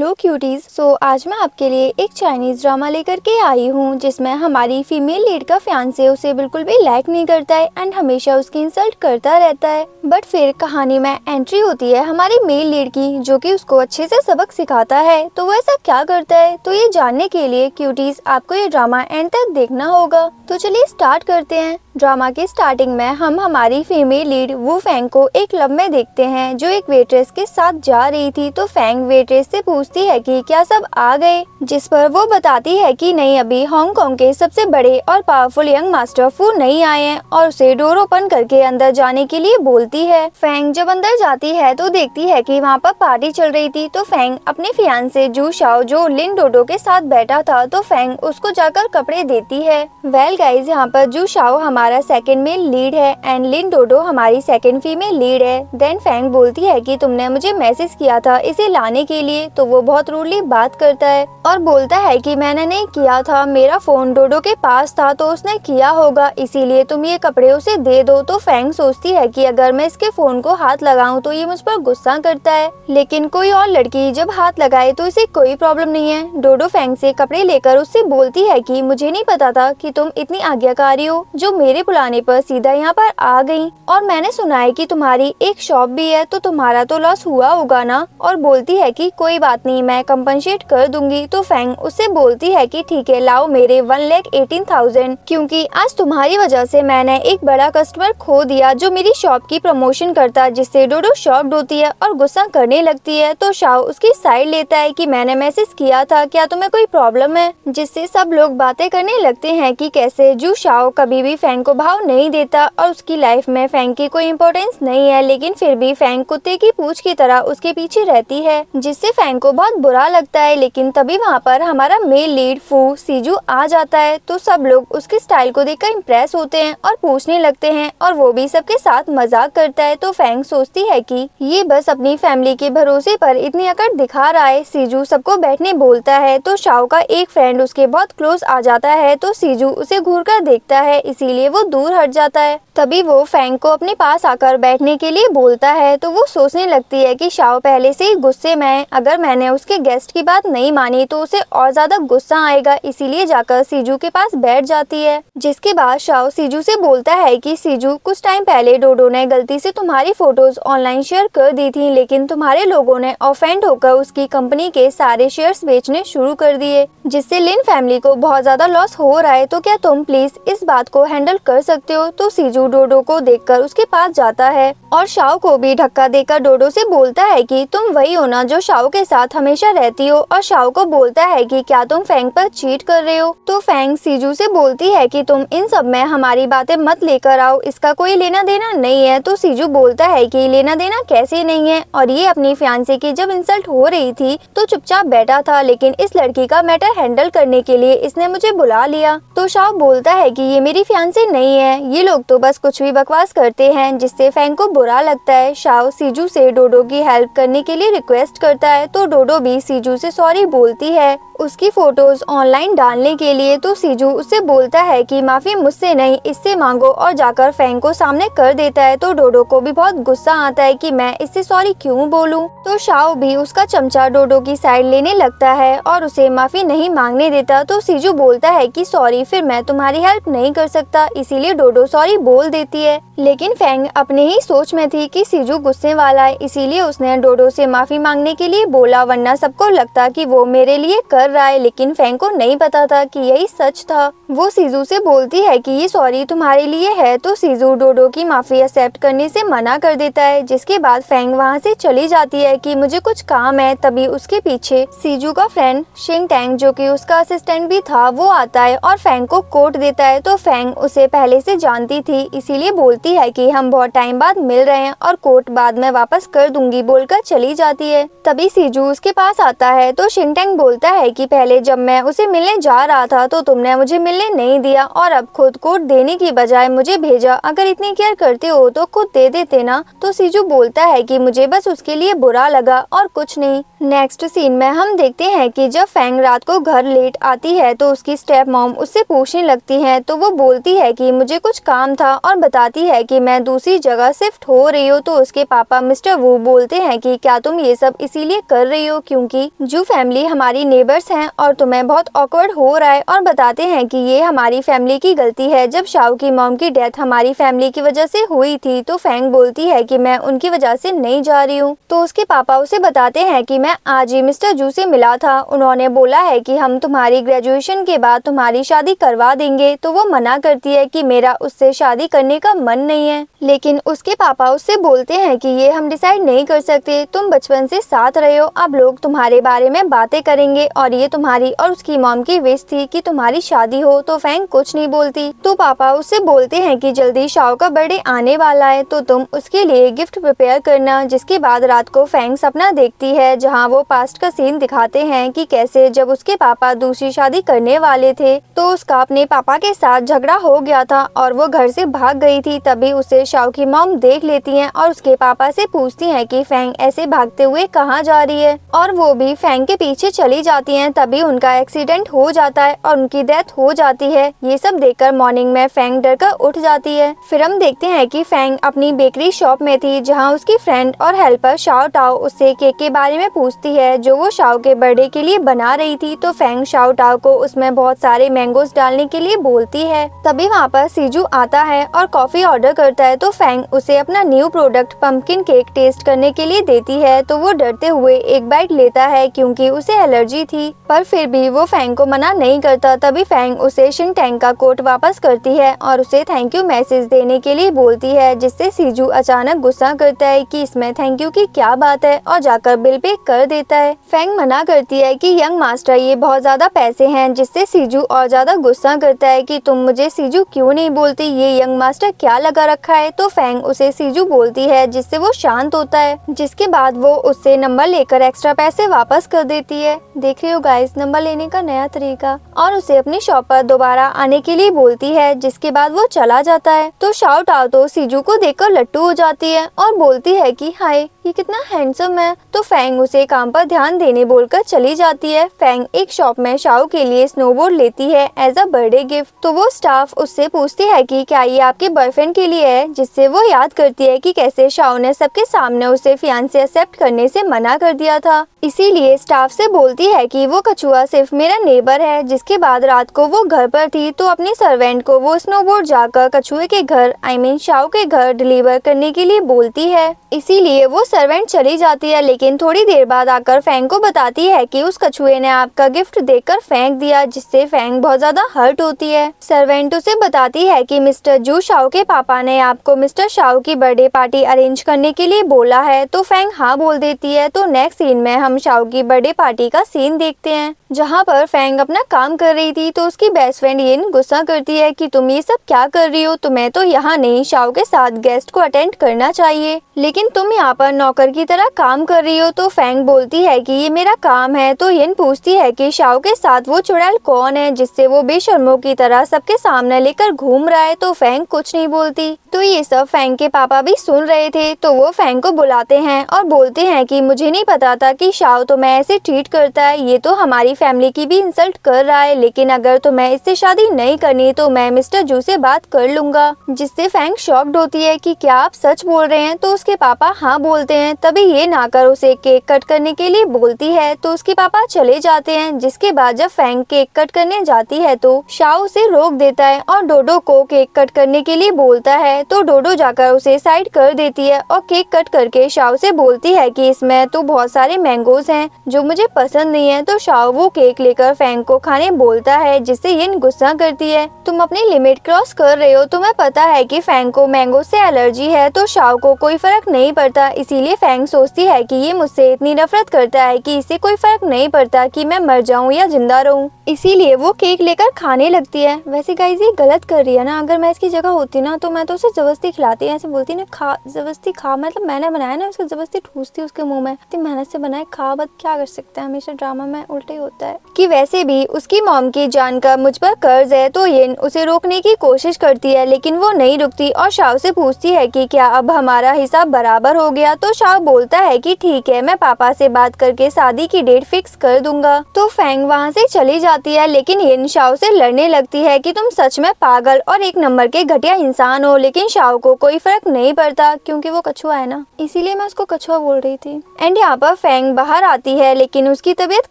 Hello cuties. आज मैं आपके लिए एक चाइनीज ड्रामा लेकर के आई हूँ जिसमें हमारी फीमेल लीड का फियांसे उसे बिल्कुल भी लाइक नहीं करता है एंड हमेशा उसकी इंसल्ट करता रहता है। बट फिर कहानी में एंट्री होती है हमारी मेल लीड की, जो कि उसको अच्छे से सबक सिखाता है। तो वो ऐसा क्या करता है, तो ये जानने के लिए क्यूटीज आपको ये ड्रामा एंड तक देखना होगा। तो चलिए स्टार्ट करते हैं। ड्रामा की स्टार्टिंग में हम हमारी फीमेल लीड वू फेंग को एक क्लब में देखते हैं जो एक वेट्रेस के साथ जा रही थी। तो फेंग वेट्रेस से पूछती है कि क्या सब आ गए, जिस पर वो बताती है कि नहीं, अभी हांगकांग के सबसे बड़े और पावरफुल यंग मास्टर फू नहीं आए हैं, और उसे डोर ओपन करके अंदर जाने के लिए बोलती है। फेंग जब अंदर जाती है तो देखती है कि वहाँ पर पार्टी चल रही थी। तो फेंग अपने फियांसे जू शाओ जो लिन डोडो के साथ बैठा था, तो फेंग उसको जाकर कपड़े देती है। वेल गाइज, यहाँ पर जू शाओ हमारा सेकंड मेल लीड है एंड लिन डोडो हमारी सेकंड फीमेल लीड है। देन फेंग बोलती है कि तुमने मुझे मैसेज किया था इसे लाने के लिए। तो वो बहुत रूडली बात करता है और बोलता है कि मैंने नहीं किया था, मेरा फोन डोडो के पास था तो उसने किया होगा, इसीलिए तुम ये कपड़े उसे दे दो। तो फेंग सोचती है कि अगर मैं इसके फोन को हाथ लगाऊं तो ये मुझ पर गुस्सा करता है, लेकिन कोई और लड़की जब हाथ लगाए तो इसे कोई प्रॉब्लम नहीं है। डोडो फेंग से कपड़े लेकर उससे बोलती है कि मुझे नहीं पता था कि तुम इतनी आज्ञाकारी हो, जो मेरे बुलाने पर सीधा यहाँ पर आ गई, और मैंने सुना है कि तुम्हारी एक शॉप भी है, तो तुम्हारा तो लॉस हुआ होगा ना। और बोलती है कि कोई बात नहीं, मैं कंपनसेट कर दूंगी। तो फेंग उससे बोलती है कि ठीक है, लाओ मेरे 1,18,000, क्योंकि आज तुम्हारी वजह से मैंने एक बड़ा कस्टमर खो दिया जो मेरी शॉप की प्रमोशन करता, जिससे डोडो शॉक्ड होती है और गुस्सा करने लगती है। तो शाओ उसकी साइड लेता है कि मैंने मैसेज किया था, क्या तुम्हें कोई प्रॉब्लम है, जिससे सब लोग बातें करने लगते हैं कि कैसे जू शाओ कभी भी फेंग को भाव नहीं देता और उसकी लाइफ में फेंग की कोई इम्पोर्टेंस नहीं है, लेकिन फिर भी फेंग कुत्ते की पूंछ की तरह उसके पीछे रहती है, जिससे फेंग को बहुत बुरा लगता है। लेकिन तभी वहाँ पर हमारा मेल लीड फू सीजू आ जाता है। तो सब लोग उसके स्टाइल को देखकर इम्प्रेस होते हैं और पूछने लगते हैं, और वो भी सबके साथ मजाक करता है। तो फेंग सोचती है कि ये बस अपनी फैमिली के भरोसे पर इतनी अकड़ दिखा रहा है। सीजू सबको बैठने बोलता है। तो शाओ का एक फ्रेंड उसके बहुत क्लोज आ जाता है। तो सीजू उसे घूर कर देखता है, इसीलिए वो दूर हट जाता है। तभी वो फेंग को अपने पास आकर बैठने के लिए बोलता है। तो वो सोचने लगती है कि शाओ पहले से ही गुस्से में है, अगर मैंने उसके गेस्ट की बात नहीं मानी तो उसे और ज्यादा गुस्सा आएगा, इसीलिए जाकर सीजू के पास बैठ जाती है। जिसके बाद शाओ सीजू से बोलता है कि सीजू, कुछ टाइम पहले डोडो ने गलती से तुम्हारी फोटोज ऑनलाइन शेयर कर दी थी, लेकिन तुम्हारे लोगों ने ऑफेंड होकर उसकी कंपनी के सारे शेयर्स बेचने शुरू कर दिए, जिससे लिन फैमिली को बहुत ज्यादा लॉस हो रहा है। तो क्या तुम प्लीज इस बात को हैंडल कर सकते हो। तो सीजू डोडो को देखकर उसके पास जाता है और शाओ को भी धक्का देकर डोडो से बोलता है कि तुम वही हो ना जो शाओ के साथ हमेशा रहती हो, और शाओ को बोलता है कि क्या तुम फेंग पर चीट कर रहे हो। तो फेंग सीजू से बोलती है कि तुम इन सब में हमारी बातें मत लेकर आओ, इसका कोई लेना देना नहीं है। तो सीजू बोलता है कि लेना देना कैसे नहीं है, और ये अपनी फियांसे की जब इंसल्ट हो रही थी तो चुपचाप बैठा था, लेकिन इस लड़की का मैटर हैंडल करने के लिए इसने मुझे बुला लिया। तो शाओ बोलता है कि ये मेरी फियांसे नहीं है, ये लोग तो बस कुछ भी बकवास करते हैं, जिससे फेंग को बुरा लगता है। शाओ सीजू से डोडो की हेल्प करने के लिए रिक्वेस्ट करता है। तो डोडो भी सीजू से सॉरी बोलती है उसकी फोटोज ऑनलाइन डालने के लिए। तो सीजू उससे बोलता है कि माफी मुझसे नहीं, इससे मांगो, और जाकर फेंग को सामने कर देता है। तो डोडो को भी बहुत गुस्सा आता है कि मैं इससे सॉरी क्यों बोलूं। तो शाओ भी उसका चमचा डोडो की साइड लेने लगता है और उसे माफी नहीं मांगने देता। तो सीजू बोलता है कि सॉरी, फिर मैं तुम्हारी हेल्प नहीं कर सकता, इसीलिए डोडो सॉरी बोल देती है। लेकिन फेंग अपने ही सोच में थी कि सीजू गुस्से वाला है, इसीलिए उसने डोडो से माफी मांगने के लिए बोला, वरना सबको लगता कि वो मेरे लिए कर रहा है। लेकिन फेंग को नहीं पता था कि यही सच था। वो सीजू से बोलती है कि ये सॉरी तुम्हारे लिए है। तो सीजू डोडो की माफी एक्सेप्ट करने से मना कर देता है, जिसके बाद फेंग वहाँ से चली जाती है कि मुझे कुछ काम है। तभी उसके पीछे सीजू का फ्रेंड शिंग टैंग, जो कि उसका असिस्टेंट भी था, वो आता है और फेंग को कोट देता है। तो फेंग उसे पहले से जानती थी, इसीलिए बोलती है कि हम बहुत टाइम बाद मिल रहे हैं और कोट बाद में वापस कर दूंगी बोलकर चली जाती है। तभी सीजू उसके पास आता है। तो शिंग टैंग बोलता है कि पहले जब मैं उसे मिलने जा रहा था तो तुमने मुझे मिलने नहीं दिया, और अब खुद कोट देने की बजाय मुझे भेजा, अगर इतनी केयर करते हो तो खुद दे देते ना। तो सीजू बोलता है कि मुझे बस उसके लिए बुरा लगा और कुछ नहीं। नेक्स्ट सीन में हम देखते हैं कि जब फेंग रात को घर लेट आती है तो उसकी स्टेप मॉम उससे पूछने लगती है। तो वो बोलती है कि मुझे कुछ काम था और बताती है कि मैं दूसरी जगह शिफ्ट हो रही हूँ। तो उसके पापा मिस्टर वू बोलते हैं कि क्या तुम ये सब इसीलिए कर रही रही हो, क्योंकि जू फैमिली हमारी नेबर्स हैं और तुम्हें बहुत ऑकवर्ड हो रहा है। और बताते हैं कि ये हमारी फैमिली की गलती है। जब शाओ की मॉम की डेथ हमारी फैमिली की वजह से हुई थी तो फैंग बोलती है कि मैं उनकी वजह से नहीं जा रही हूँ। तो उसके पापा उसे बताते हैं कि मैं आज ही मिस्टर जू से मिला था, उन्होंने बोला है कि हम तुम्हारी ग्रेजुएशन के बाद तुम्हारी शादी करवा देंगे। तो वो मना करती है कि मेरा उससे शादी करने का मन नहीं है, लेकिन उसके पापा उससे बोलते हैं कि ये हम डिसाइड नहीं कर सकते, तुम बचपन से साथ रहे हो, अब लोग तुम्हारे बारे में बातें करेंगे और ये तुम्हारी और उसकी मॉम की विश थी कि तुम्हारी शादी हो। तो फैंग कुछ नहीं बोलती। तो पापा उससे बोलते हैं कि जल्दी शाओ का बर्थडे आने वाला है तो तुम उसके लिए गिफ्ट प्रिपेयर करना। जिसके बाद रात को फैंग सपना देखती है जहाँ वो पास्ट का सीन दिखाते हैं कि कैसे जब उसके पापा दूसरी शादी करने वाले थे तो उसका अपने पापा के साथ झगड़ा हो गया था और वो घर से भाग गई थी। तभी उसे शाओ की मॉम देख लेती हैं और उसके पापा से पूछती हैं कि फैंग ऐसे भागते हुए कहाँ जा रही है, और वो भी फैंग के पीछे चली जाती हैं। तभी उनका एक्सीडेंट हो जाता है और उनकी डेथ हो जाती है। ये सब देखकर मॉर्निंग में फैंग डर कर उठ जाती है। फिर हम देखते हैं कि फैंग अपनी बेकरी शॉप में थी जहाँ उसकी फ्रेंड और हेल्पर शाओ टाओ उससे केक के बारे में पूछती है जो वो शाओ के बर्थडे के लिए बना रही थी। तो फैंग शाओ टाओ को उसमें बहुत सारे मैंगोस डालने के लिए बोलती है। तभी वहाँ पर सीजू आता है और कॉफी ऑर्डर करता है। तो फैंग उसे अपना new product pumpkin cake taste करने के लिए देती है। तो वो डरते हुए एक बाइट लेता है क्योंकि उसे एलर्जी थी, पर फिर भी वो फैंग को मना नहीं करता। तभी फैंग उसे शिंग टैंग का कोट वापस करती है और उसे थैंक यू मैसेज देने के लिए बोलती है, जिससे सीजू अचानक गुस्सा करता है कि इसमें थैंक यू की क्या बात है और जाकर बिल पे कर देता है। फैंग मना करती है कि यंग मास्टर ये बहुत ज्यादा पैसे हैं, जिससे सीजू और ज्यादा गुस्सा करता है कि तुम मुझे सीजू क्यों नहीं बोलती, ये यंग मास्टर क्या लगा रखा है। तो फैंग उसे सीजू बोलती है जिससे वो शांत होता है। जिसके बाद वो उससे नंबर लेकर एक्स्ट्रा पैसे वापस कर देती है। देख रहे हो गाइस नंबर लेने का नया तरीका, और उसे अपनी शॉप पर दोबारा आने के लिए बोलती है। जिसके बाद वो चला जाता है। तो शाओ टाओ तो सीजू को देखकर लट्टू हो जाती है और बोलती है कि हाय ये कितना हैंडसम है। तो फैंग उसे काम पर ध्यान देने बोलकर चली जाती है। फैंग एक शॉप में शाओ के लिए स्नोबोर्ड लेती है एज अ बर्थडे गिफ्ट। तो वो स्टाफ उससे पूछती है कि क्या ये आपके बॉयफ्रेंड के लिए है, जिससे वो याद करती है कि कैसे शाओ ने सबके सामने उसे फियांसे एक्सेप्ट करने से मना कर दिया था। इसीलिए स्टाफ से बोलती है कि वो कछुआ सिर्फ मेरा नेबर है। जिसके बाद रात को वो घर पर थी तो अपनी सर्वेंट को वो स्नोबोर्ड जाकर कछुए के घर शाओ के घर डिलीवर करने के लिए बोलती है। इसीलिए वो सर्वेंट चली जाती है, लेकिन थोड़ी देर बाद आकर फैंग को बताती है कि उस कछुए ने आपका गिफ्ट देकर फेंक दिया, जिससे फैंग बहुत ज्यादा हर्ट होती है। सर्वेंट उसे बताती है कि मिस्टर जू शाओ के पापा ने आपको मिस्टर शाओ की बर्थडे पार्टी अरेंज करने के लिए बोला है। तो फैंग हाँ बोल देती है। तो नेक्स्ट सीन में हम शाओ की बर्थडे पार्टी का सीन देखते हैं जहाँ पर फैंग अपना काम कर रही थी। तो उसकी बेस्ट फ्रेंड येन गुस्सा करती है कि तुम ये सब क्या कर रही हो, तुम्हें तो यहाँ नहीं शाओ के साथ गेस्ट को अटेंड करना चाहिए, लेकिन तुम यहाँ पर नौकर की तरह काम कर रही हो। तो फैंग बोलती है कि ये मेरा काम है। तो येन पूछती है कि शाओ के साथ वो चुड़ैल कौन है जिससे वो बेशर्मों की तरह सबके सामने लेकर घूम रहा है। तो फैंग कुछ नहीं बोलती। तो ये सब फैंग के पापा भी सुन रहे थे। तो वो फैंग को बुलाते हैं और बोलते हैं कि मुझे नहीं पता था कि शाओ तुम्हें ऐसे ट्रीट करता है, ये तो हमारी फैमिली की भी इंसल्ट कर रहा है, लेकिन अगर तुम्हें इससे शादी नहीं करनी तो मैं मिस्टर जू से बात कर लूंगा। जिससे फैंग शॉक्ड होती है कि क्या आप सच बोल रहे हैं। तो उसके पापा हाँ बोलते हैं। तभी ये नाकर उसे केक कट करने के लिए बोलती है। तो उसके पापा चले जाते हैं। जिसके बाद जब फैंग केक कट करने जाती है तो शाओ उसे रोक देता है और डोडो को केक कट करने के लिए बोलता है। तो डोडो जाकर उसे साइड कर देती है और केक कट करके शाओ से बोलती है कि इसमें तो बहुत सारे मैंगोज हैं जो मुझे पसंद नहीं है। तो शाओ वो केक लेकर फैंग को खाने बोलता है, जिससे येन गुस्सा करती है, तुम अपनी लिमिट क्रॉस कर रहे हो, तुम्हें पता है कि फैंग को मैंगो से एलर्जी है। तो शाओ को कोई फर्क नहीं पड़ता। इसीलिए फैंग सोचती है कि ये मुझसे इतनी नफरत करता है कि इसे कोई फर्क नहीं पड़ता कि मैं मर जाऊं या जिंदा रहूं। इसीलिए वो केक लेकर खाने लगती है। वैसे गाइस ये गलत कर रही है ना, अगर मैं इसकी जगह होती ना तो मैं तो उसे जबरदस्ती खिलाती, ऐसे बोलती ना खा, जबरदस्ती खा, मतलब मैंने बनाया ना उसको जबरदस्ती ठूसती उसके मुंह में, इतनी मेहनत से बनाए खा, बट क्या कर सकते हैं, हमेशा ड्रामा में उल्टे ही होता है। कि वैसे भी उसकी मॉम की जान का मुझ पर कर्ज है। तो येन उसे रोकने की कोशिश करती है, लेकिन वो नहीं रुकती और शाओ से पूछती है कि क्या अब हमारा हिसाब बराबर हो गया। तो शाओ बोलता है कि ठीक है, मैं पापा से बात करके शादी की डेट फिक्स कर दूंगा। तो फैंग वहाँ से चली जाती है, लेकिन येन शाओ से लड़ने लगती है कि तुम सच में पागल और एक नंबर के घटिया इंसान हो। लेकिन शाओ को कोई फर्क नहीं पड़ता क्योंकि वो कछुआ है ना, इसीलिए मैं उसको कछुआ बोल रही थी। एंड यहाँ पर फैंग बाहर आती है, लेकिन उसकी तबीयत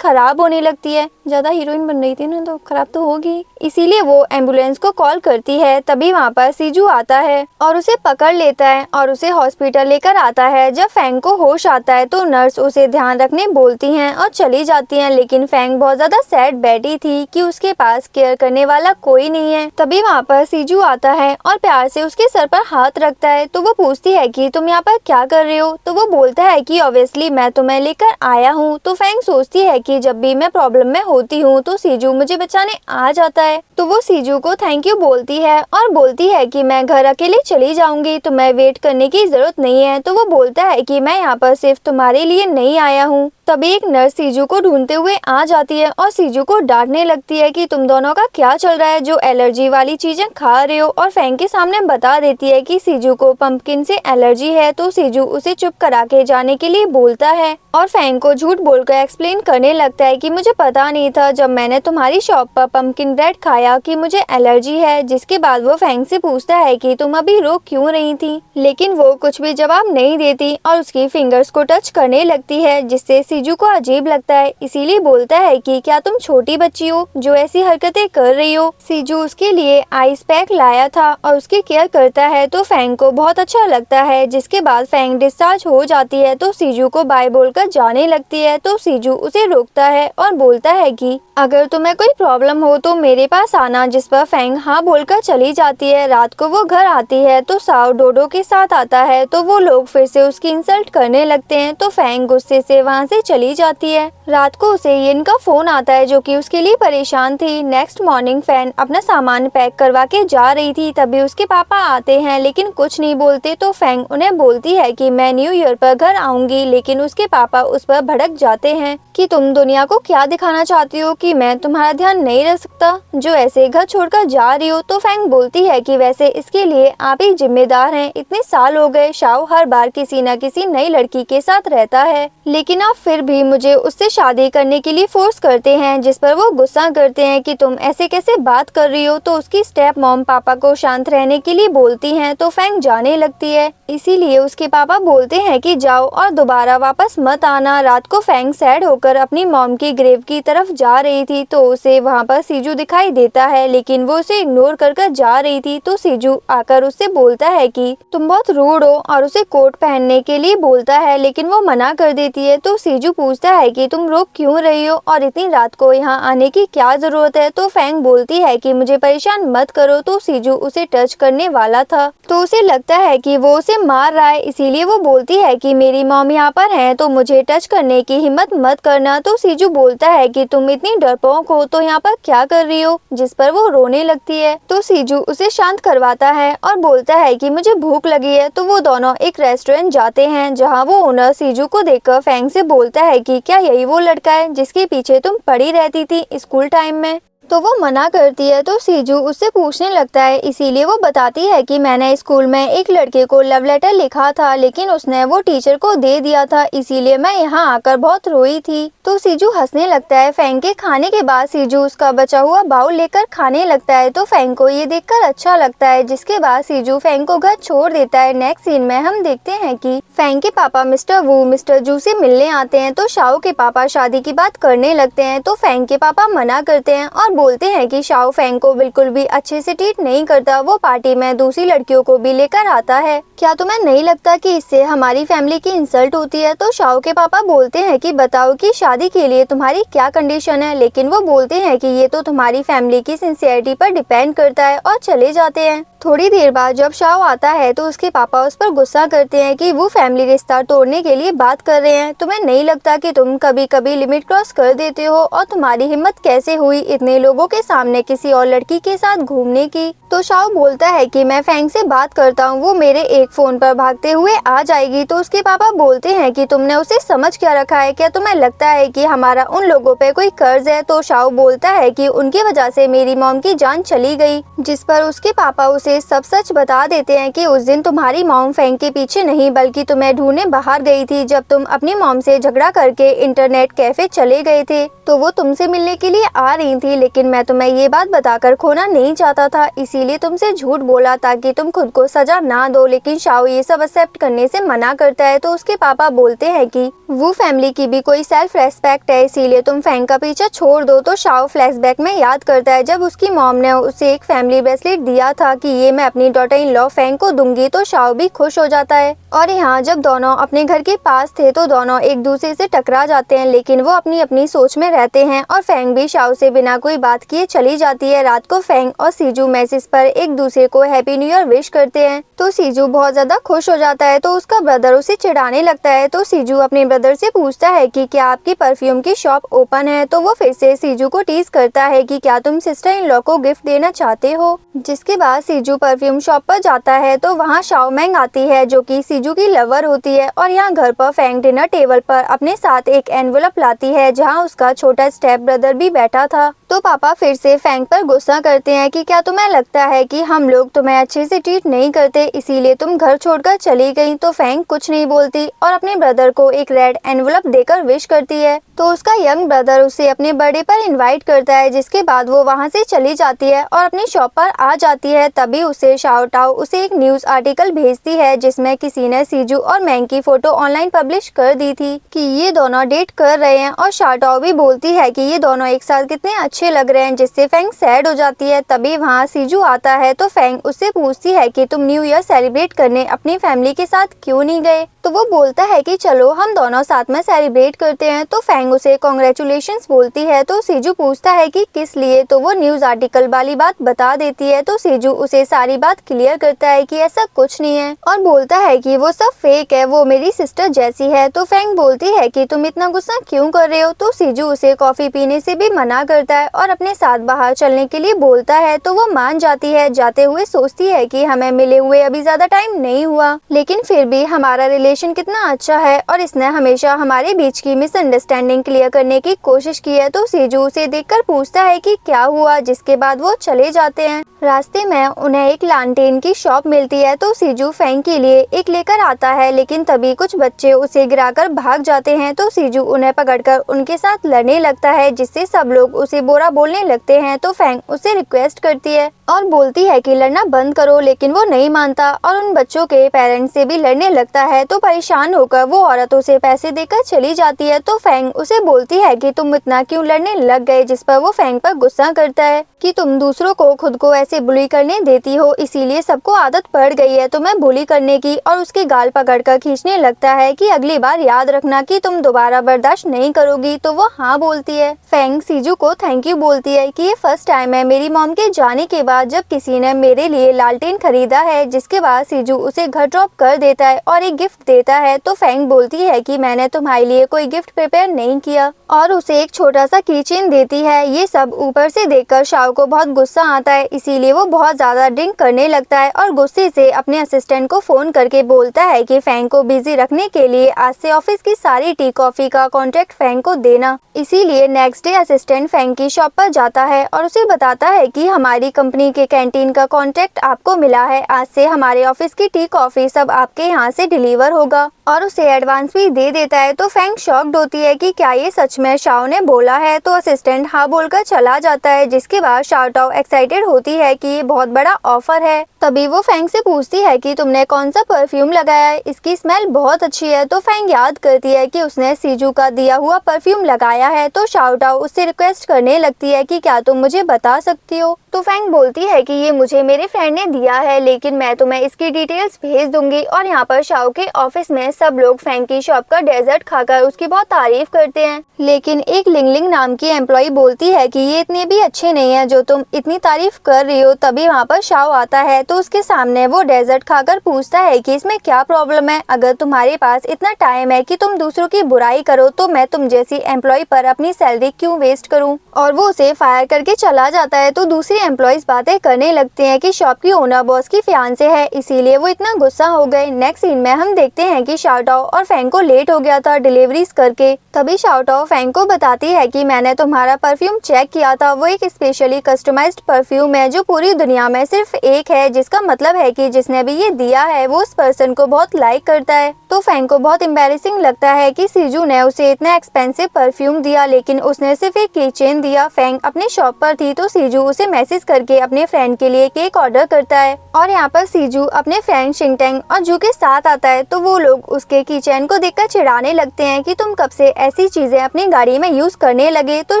खराब होने लगती है। ज्यादा हीरोइन बन रही थी ना, तो खराब तो होगी, इसीलिए वो एम्बुलेंस को कॉल करती है। तभी वहाँ पर सीजू आता है और उसे पकड़ लेता है और उसे हॉस्पिटल लेकर आता है। जब फैंग को होश आता है तो नर्स उसे ध्यान रखने बोलती हैं और चली जाती हैं, लेकिन फैंग बहुत ज्यादा सैड बैठी थी कि उसके पास केयर करने वाला कोई नहीं है। तभी वहाँ पर सीजू आता है और प्यार से उसके सर पर हाथ रखता है। तो वो पूछती है कि तुम यहाँ पर क्या कर रहे हो? तो वो बोलता है कि ऑब्वियसली मैं तुम्हें लेकर आया हूँ। तो फैंग सोचती है कि जब भी मैं प्रॉब्लम में होती हूँ तो सीजू मुझे बचाने आ जाता है। तो वो सीजू को थैंक यू बोलती है और बोलती है कि मैं घर अकेले चली जाऊंगी, तो मैं वेट करने की जरूरत नहीं है। तो वो बोलता है कि मैं यहाँ पर सिर्फ तुम्हारे लिए नहीं आया हूँ। तभी एक नर्स सीजू को ढूंढते हुए आ जाती है और सीजू को डांटने लगती है कि तुम दोनों का क्या चल रहा है, जो एलर्जी वाली चीजें खा रहे हो। और फैंग के सामने बता देती है कि सीजू को पंपकिन से एलर्जी है। तो सीजू उसे चुप करा के जाने के लिए बोलता है और फैंग को झूठ बोलकर एक्सप्लेन करने लगता है कि मुझे पता नहीं था जब मैंने तुम्हारी शॉप पर पंपकिन ब्रेड खाया कि मुझे एलर्जी है। जिसके बाद वो फैंग से पूछता है कि तुम अभी रो क्यों रही थी, लेकिन वो कुछ भी जवाब नहीं देती और उसकी फिंगर्स को टच करने लगती है, जिससे सीजू को अजीब लगता है। इसीलिए बोलता है कि क्या तुम छोटी बच्ची हो जो ऐसी हरकतें कर रही हो। सीजू उसके लिए आइस पैक लाया था और उसकी केयर करता है, तो फैंग को बहुत अच्छा लगता है। जिसके बाद फैंग डिस्चार्ज हो जाती है तो सीजू को बाय बोलकर जाने लगती है। तो सीजू उसे रोकता है और बोलता है कि अगर तुम्हें कोई प्रॉब्लम हो तो मेरे पास आना। जिस पर फैंग हाँ बोलकर चली जाती है। रात को वो घर आती है तो साओ डोडो के साथ आता है, तो वो लोग फिर से उसकी इंसल्ट करने लगते हैं। तो फैंग गुस्से से वहाँ से चली जाती है। रात को उसे येन का फोन आता है जो कि उसके लिए परेशान थी। नेक्स्ट मॉर्निंग फैंग अपना सामान पैक करवा के जा रही थी, तभी उसके पापा आते हैं लेकिन कुछ नहीं बोलते। तो फैंग उन्हें बोलती है कि मैं न्यू ईयर पर घर आऊंगी, लेकिन उसके पापा उस पर भड़क जाते हैं कि तुम दुनिया को क्या दिखाना चाहती हो कि मैं तुम्हारा ध्यान नहीं रख सकता जो ऐसे घर छोड़कर जा रही हो। तो फैंग बोलती है कि वैसे इसके लिए आप ही जिम्मेदार हैं, इतने साल हो गए शाओ हर बार किसी न किसी नई लड़की के साथ रहता है, लेकिन आप फिर भी मुझे उससे शादी करने के लिए फोर्स करते हैं। जिस पर वो गुस्सा करते हैं कि तुम ऐसे कैसे बात कर रही हो। तो उसकी स्टेप मॉम पापा को शांत रहने के लिए बोलती हैं, तो फैंग जाने लगती है। इसीलिए उसके पापा बोलते हैं कि जाओ और दोबारा वापस मत आना। रात को फैंग सैड होकर अपनी मॉम की ग्रेव की तरफ जा रही थी, तो उसे वहाँ पर सीजू दिखाई देता है, लेकिन वो उसे इग्नोर कर जा रही थी। तो सीजू आकर उससे बोलता है कि तुम बहुत रूड हो और उसे कोट पहनने के लिए बोलता है, लेकिन वो मना कर देती है। तो सीजू पूछता है कि तुम रोक क्यों रही हो और इतनी रात को यहाँ आने की क्या जरूरत है। तो फैंग बोलती है कि मुझे परेशान मत करो। तो सीजू उसे टच करने वाला था, तो उसे लगता है कि वो उसे मार रहा है, इसीलिए वो बोलती है कि मेरी मॉम यहाँ पर है तो मुझे टच करने की हिम्मत मत करना। तो सीजू बोलता है कि तुम इतनी डरपोक हो तो यहाँ पर क्या कर रही हो, जिस पर वो रोने लगती है। तो सीजू उसे शांत करवाता है और बोलता है कि मुझे भूख लगी है। तो वो दोनों एक रेस्टोरेंट जाते हैं, जहाँ वो ओनर सीजू को देखकर फैंग से बोलता है कि क्या यही वो लड़का है जिसके पीछे तुम पड़ी रहती थी स्कूल टाइम में। तो वो मना करती है। तो सीजू उससे पूछने लगता है, इसीलिए वो बताती है कि मैंने स्कूल में एक लड़के को लव लेटर लिखा था, लेकिन उसने वो टीचर को दे दिया था, इसीलिए मैं यहाँ आकर बहुत रोई थी। तो सीजू हंसने लगता है। फैंग के खाने के बाद सीजू उसका बचा हुआ बाउल लेकर खाने लगता है, तो फैंग को ये देखकर अच्छा लगता है। जिसके बाद सीजू फैंग को घर छोड़ देता है। नेक्स्ट सीन में हम देखते हैं कि फैंग के पापा मिस्टर वू मिस्टर जू से मिलने आते हैं, तो शाओ के पापा शादी की बात करने लगते हैं। तो फैंग के पापा मना करते हैं और बोलते हैं कि शाओ फैंग को बिल्कुल भी अच्छे से ट्रीट नहीं करता, वो पार्टी में दूसरी लड़कियों को भी लेकर आता है। क्या तुम्हें नहीं लगता कि इससे हमारी फैमिली की इंसल्ट होती है? तो शाओ के पापा बोलते हैं कि बताओ कि शादी के लिए तुम्हारी क्या कंडीशन है, लेकिन वो बोलते हैं कि ये तो तुम्हारी फैमिली की सिंसियरिटी पर डिपेंड करता है और चले जाते हैं। थोड़ी देर बाद जब शाओ आता है तो उसके पापा उस पर गुस्सा करते हैं कि वो फैमिली रिश्ता तोड़ने के लिए बात कर रहे हैं। तुम्हें नहीं लगता कि तुम कभी कभी लिमिट क्रॉस कर देते हो, और तुम्हारी हिम्मत कैसे हुई इतने लोगों के सामने किसी और लड़की के साथ घूमने की? तो शाओ बोलता है कि मैं फैंग से बात करता हूँ, वो मेरे एक फोन पर भागते हुए आ जाएगी। तो उसके पापा बोलते हैं कि तुमने उसे समझ क्या रखा है, क्या तुम्हें लगता है कि हमारा उन लोगों पे कोई कर्ज है? तो शाओ बोलता है कि उनकी वजह से मेरी मॉम की जान चली गई। जिस पर उसके पापा उसे सब सच बता देते हैं कि उस दिन तुम्हारी मॉम फैंग के पीछे नहीं बल्कि तुम्हें ढूंढने बाहर गई थी, जब तुम अपनी मॉम से झगड़ा करके इंटरनेट कैफे चले गए थे। तो वो तुमसे मिलने के लिए आ रही थी, लेकिन मैं तुम्हें ये बात बताकर खोना नहीं चाहता था, इसीलिए इसीलिए तुमसे झूठ बोला ताकि तुम खुद को सजा ना दो। लेकिन शाओ ये सब एक्सेप्ट करने से मना करता है। तो उसके पापा बोलते हैं कि वो फैमिली की भी कोई सेल्फ रेस्पेक्ट है, इसीलिए तुम फैंग का पीछा छोड़ दो। तो शाओ फ्लैशबैक में याद करता है जब उसकी मॉम ने उसे एक फैमिली ब्रेसलेट दिया था कि ये मैं अपनी डॉटर इन लॉ फैंग को दूंगी। तो शाओ भी खुश हो जाता है। और यहाँ जब दोनों अपने घर के पास थे तो दोनों एक दूसरे से टकरा जाते हैं, लेकिन वो अपनी अपनी सोच में रहते हैं। और फैंग भी शाओ से बिना कोई बात किए चली जाती है। रात को फैंग और सीजू मैसेज पर एक दूसरे को हैप्पी न्यू ईयर विश करते हैं। तो सीजू बहुत ज्यादा खुश हो जाता है। तो उसका ब्रदर उसे चिढ़ाने लगता है। तो सीजू अपने ब्रदर से पूछता है कि क्या आपकी परफ्यूम की शॉप ओपन है। तो वो फिर से सीजू को टीज करता है कि क्या तुम सिस्टर इन लॉ को गिफ्ट देना चाहते हो। जिसके बाद सीजू परफ्यूम शॉप पर जाता है तो वहाँ शाओ मैंग आती है जो कि सीजू की लवर होती है। और यहाँ घर पर फैंग डिनर टेबल पर अपने साथ एक एनवेलप लाती है जहाँ उसका छोटा स्टेप ब्रदर भी बैठा था। तो पापा फिर से फैंग पर गुस्सा करते हैं कि क्या तुम्हें लगता है कि हम लोग तुम्हें अच्छे से ट्रीट नहीं करते, इसीलिए तुम घर छोड़कर चली गई। तो फैंग कुछ नहीं बोलती और अपने ब्रदर को एक रेड एनवेलप देकर विश करती है। तो उसका यंग ब्रदर उसे अपने बर्थडे पर इनवाइट करता है, जिसके बाद वो वहाँ से चली जाती है और अपनी शॉप पर आ जाती है। तभी उसे शाओ टाओ उसे एक न्यूज आर्टिकल भेजती है जिसमें किसी ने सीजू और मैंग की फोटो ऑनलाइन पब्लिश कर दी थी कि ये दोनों डेट कर रहे हैं। और शाओ टाओ भी बोलती है कि ये दोनों एक साथ कितने अच्छे लग रहे हैं, जिससे फैंग सैड हो जाती है। तभी वहाँ सीजू आता है तो फैंग उससे पूछती है कि तुम न्यू ईयर सेलिब्रेट करने अपनी फैमिली के साथ क्यों नहीं गए। तो वो बोलता है कि चलो हम दोनों साथ में सेलिब्रेट करते हैं। तो फैंग उसे कॉन्ग्रेचुलेशंस बोलती है। तो सीजू पूछता है कि किस लिए। तो वो न्यूज आर्टिकल वाली बात बता देती है। तो सीजू उसे सारी बात क्लियर करता है कि ऐसा कुछ नहीं है और बोलता है कि वो सब फेक है, वो मेरी सिस्टर जैसी है। तो फैंग बोलती है कि तुम इतना गुस्सा क्यों कर रहे हो। तो सीजू उसे कॉफी पीने से भी मना करता है और अपने साथ बाहर चलने के लिए बोलता है। तो वो मान जाती है। जाते हुए सोचती है कि हमें मिले हुए अभी ज्यादा टाइम नहीं हुआ, लेकिन फिर भी हमारा रिलेशन कितना अच्छा है और इसने हमेशा हमारे बीच की मिसअंडरस्टैंडिंग क्लियर करने की कोशिश की है। तो सीजू उसे देखकर पूछता है कि क्या हुआ, जिसके बाद वो चले जाते हैं। रास्ते में उन्हें एक लालटेन की शॉप मिलती है। तो सीजू फैंग के लिए एक लेकर आता है, लेकिन तभी कुछ बच्चे उसे गिराकर भाग जाते हैं। तो सीजू उन्हें पकड़कर उनके साथ लड़ने लगता है, जिससे सब लोग उसे बुरा बोलने लगते हैं। तो फैंग उसे रिक्वेस्ट करती है और बोलती है कि लड़ना बंद करो, लेकिन वो नहीं मानता और उन बच्चों के पेरेंट्स से भी लड़ने लगता है। तो परेशान होकर वो औरत उसे पैसे देकर चली जाती है। तो फैंग उसे बोलती है कि तुम इतना क्यों लड़ने लग गए, जिस पर वो फैंग पर गुस्सा करता है कि तुम दूसरों को खुद को ऐसे बुली करने देती हो, इसीलिए सबको आदत पड़ गई है तुम्हें बुली करने की। और उसके गाल पकड़कर खींचने लगता है कि अगली बार याद रखना कि तुम दोबारा बर्दाश्त नहीं करोगी। तो वो हाँ बोलती है। फैंग सीजू को थैंक यू बोलती है कि ये फर्स्ट टाइम है मेरी मॉम के जाने के बाद जब किसी ने मेरे लिए लालटेन खरीदा है। जिसके बाद सीजू उसे घर ड्रॉप कर देता है और एक गिफ्ट देता है। तो फैंग बोलती है कि मैंने तुम्हारे लिए कोई गिफ्ट प्रिपेयर नहीं किया और उसे एक छोटा सा कीचेन देती है। ये सब ऊपर से देखकर शाओ को बहुत गुस्सा आता है, इसीलिए वो बहुत ज्यादा ड्रिंक करने लगता है और गुस्से से अपने असिस्टेंट को फोन करके बोलता है कि फैंग को बिजी रखने के लिए आज से ऑफिस की सारी टी कॉफी का कॉन्ट्रैक्ट फैंग को देना। इसीलिए नेक्स्ट डे असिस्टेंट फैंग की शॉप पर जाता है और उसे बताता है कि हमारी कंपनी के कैंटीन का कॉन्ट्रैक्ट आपको मिला है, आज से हमारे ऑफिस की टी कॉफी सब आपके यहाँ से डिलीवर होगा और उसे एडवांस भी दे देता है। तो फैंग शॉक्ड होती है कि क्या ये सच में शाओ ने बोला है। तो असिस्टेंट हाँ बोलकर चला जाता है, जिसके बाद शाओ टाओ एक्साइटेड होती है कि ये बहुत बड़ा ऑफर है। तभी वो फैंग से पूछती है कि तुमने कौन सा परफ्यूम लगाया है, इसकी स्मेल बहुत अच्छी है। तो फैंग याद करती है कि उसने सीजू का दिया हुआ परफ्यूम लगाया है। तो शाओ टाओ उससे रिक्वेस्ट करने लगती है कि क्या तुम मुझे बता सकती हो। तो फैंग बोलती है कि ये मुझे मेरे फ्रेंड ने दिया है, लेकिन मैं तुम्हें इसकी डिटेल्स भेज दूंगी। और यहाँ पर शाओ के ऑफिस में सब लोग फैंग की शॉप का डेजर्ट खाकर उसकी बहुत तारीफ करते हैं, लेकिन एक लिंगलिंग नाम की एम्प्लॉय बोलती है कि ये इतने भी अच्छे नहीं है जो तुम इतनी तारीफ कर रही हो। तभी वहाँ पर शाओ आता है तो उसके सामने वो डेजर्ट खाकर पूछता है कि इसमें क्या प्रॉब्लम है। अगर तुम्हारे पास इतना टाइम है कि तुम दूसरों की बुराई करो तो मैं तुम जैसी एम्प्लॉय पर अपनी सैलरी क्यों वेस्ट करूँ। और वो उसे फायर करके चला जाता है। तो दूसरी एम्प्लॉयज बातें करने लगते हैं कि शॉप की ओनर बॉस की फियांसे है, इसीलिए वो इतना गुस्सा हो गए। नेक्स्ट सीन में हम देखते हैं कि शाओ टाओ और फैंग को लेट हो गया था डिलीवरीज करके। तभी शाओ टाओ फैंग को बताती है कि मैंने तुम्हारा परफ्यूम चेक किया था, वो एक स्पेशली कस्टमाइज्ड परफ्यूम है जो पूरी दुनिया में सिर्फ एक है, जिसका मतलब है कि जिसने भी ये दिया है वो उस पर्सन को बहुत लाइक करता है। तो फैंग को बहुत एम्बैरेसिंग लगता है कि सीजू ने उसे इतना एक्सपेंसिव परफ्यूम दिया, लेकिन उसने सिर्फ एक कीचेन दिया। फैंग अपने शॉप पर थी तो सीजू उसे मैसेज कोशिश करके अपने फ्रेंड के लिए केक ऑर्डर करता है और यहाँ पर सीजू अपने फ्रेंड शिंगटैंग और जू के साथ आता है। तो वो लोग उसके कीचेन को देखकर चिढ़ाने लगते हैं कि तुम कब से ऐसी चीजें अपनी गाड़ी में यूज करने लगे। तो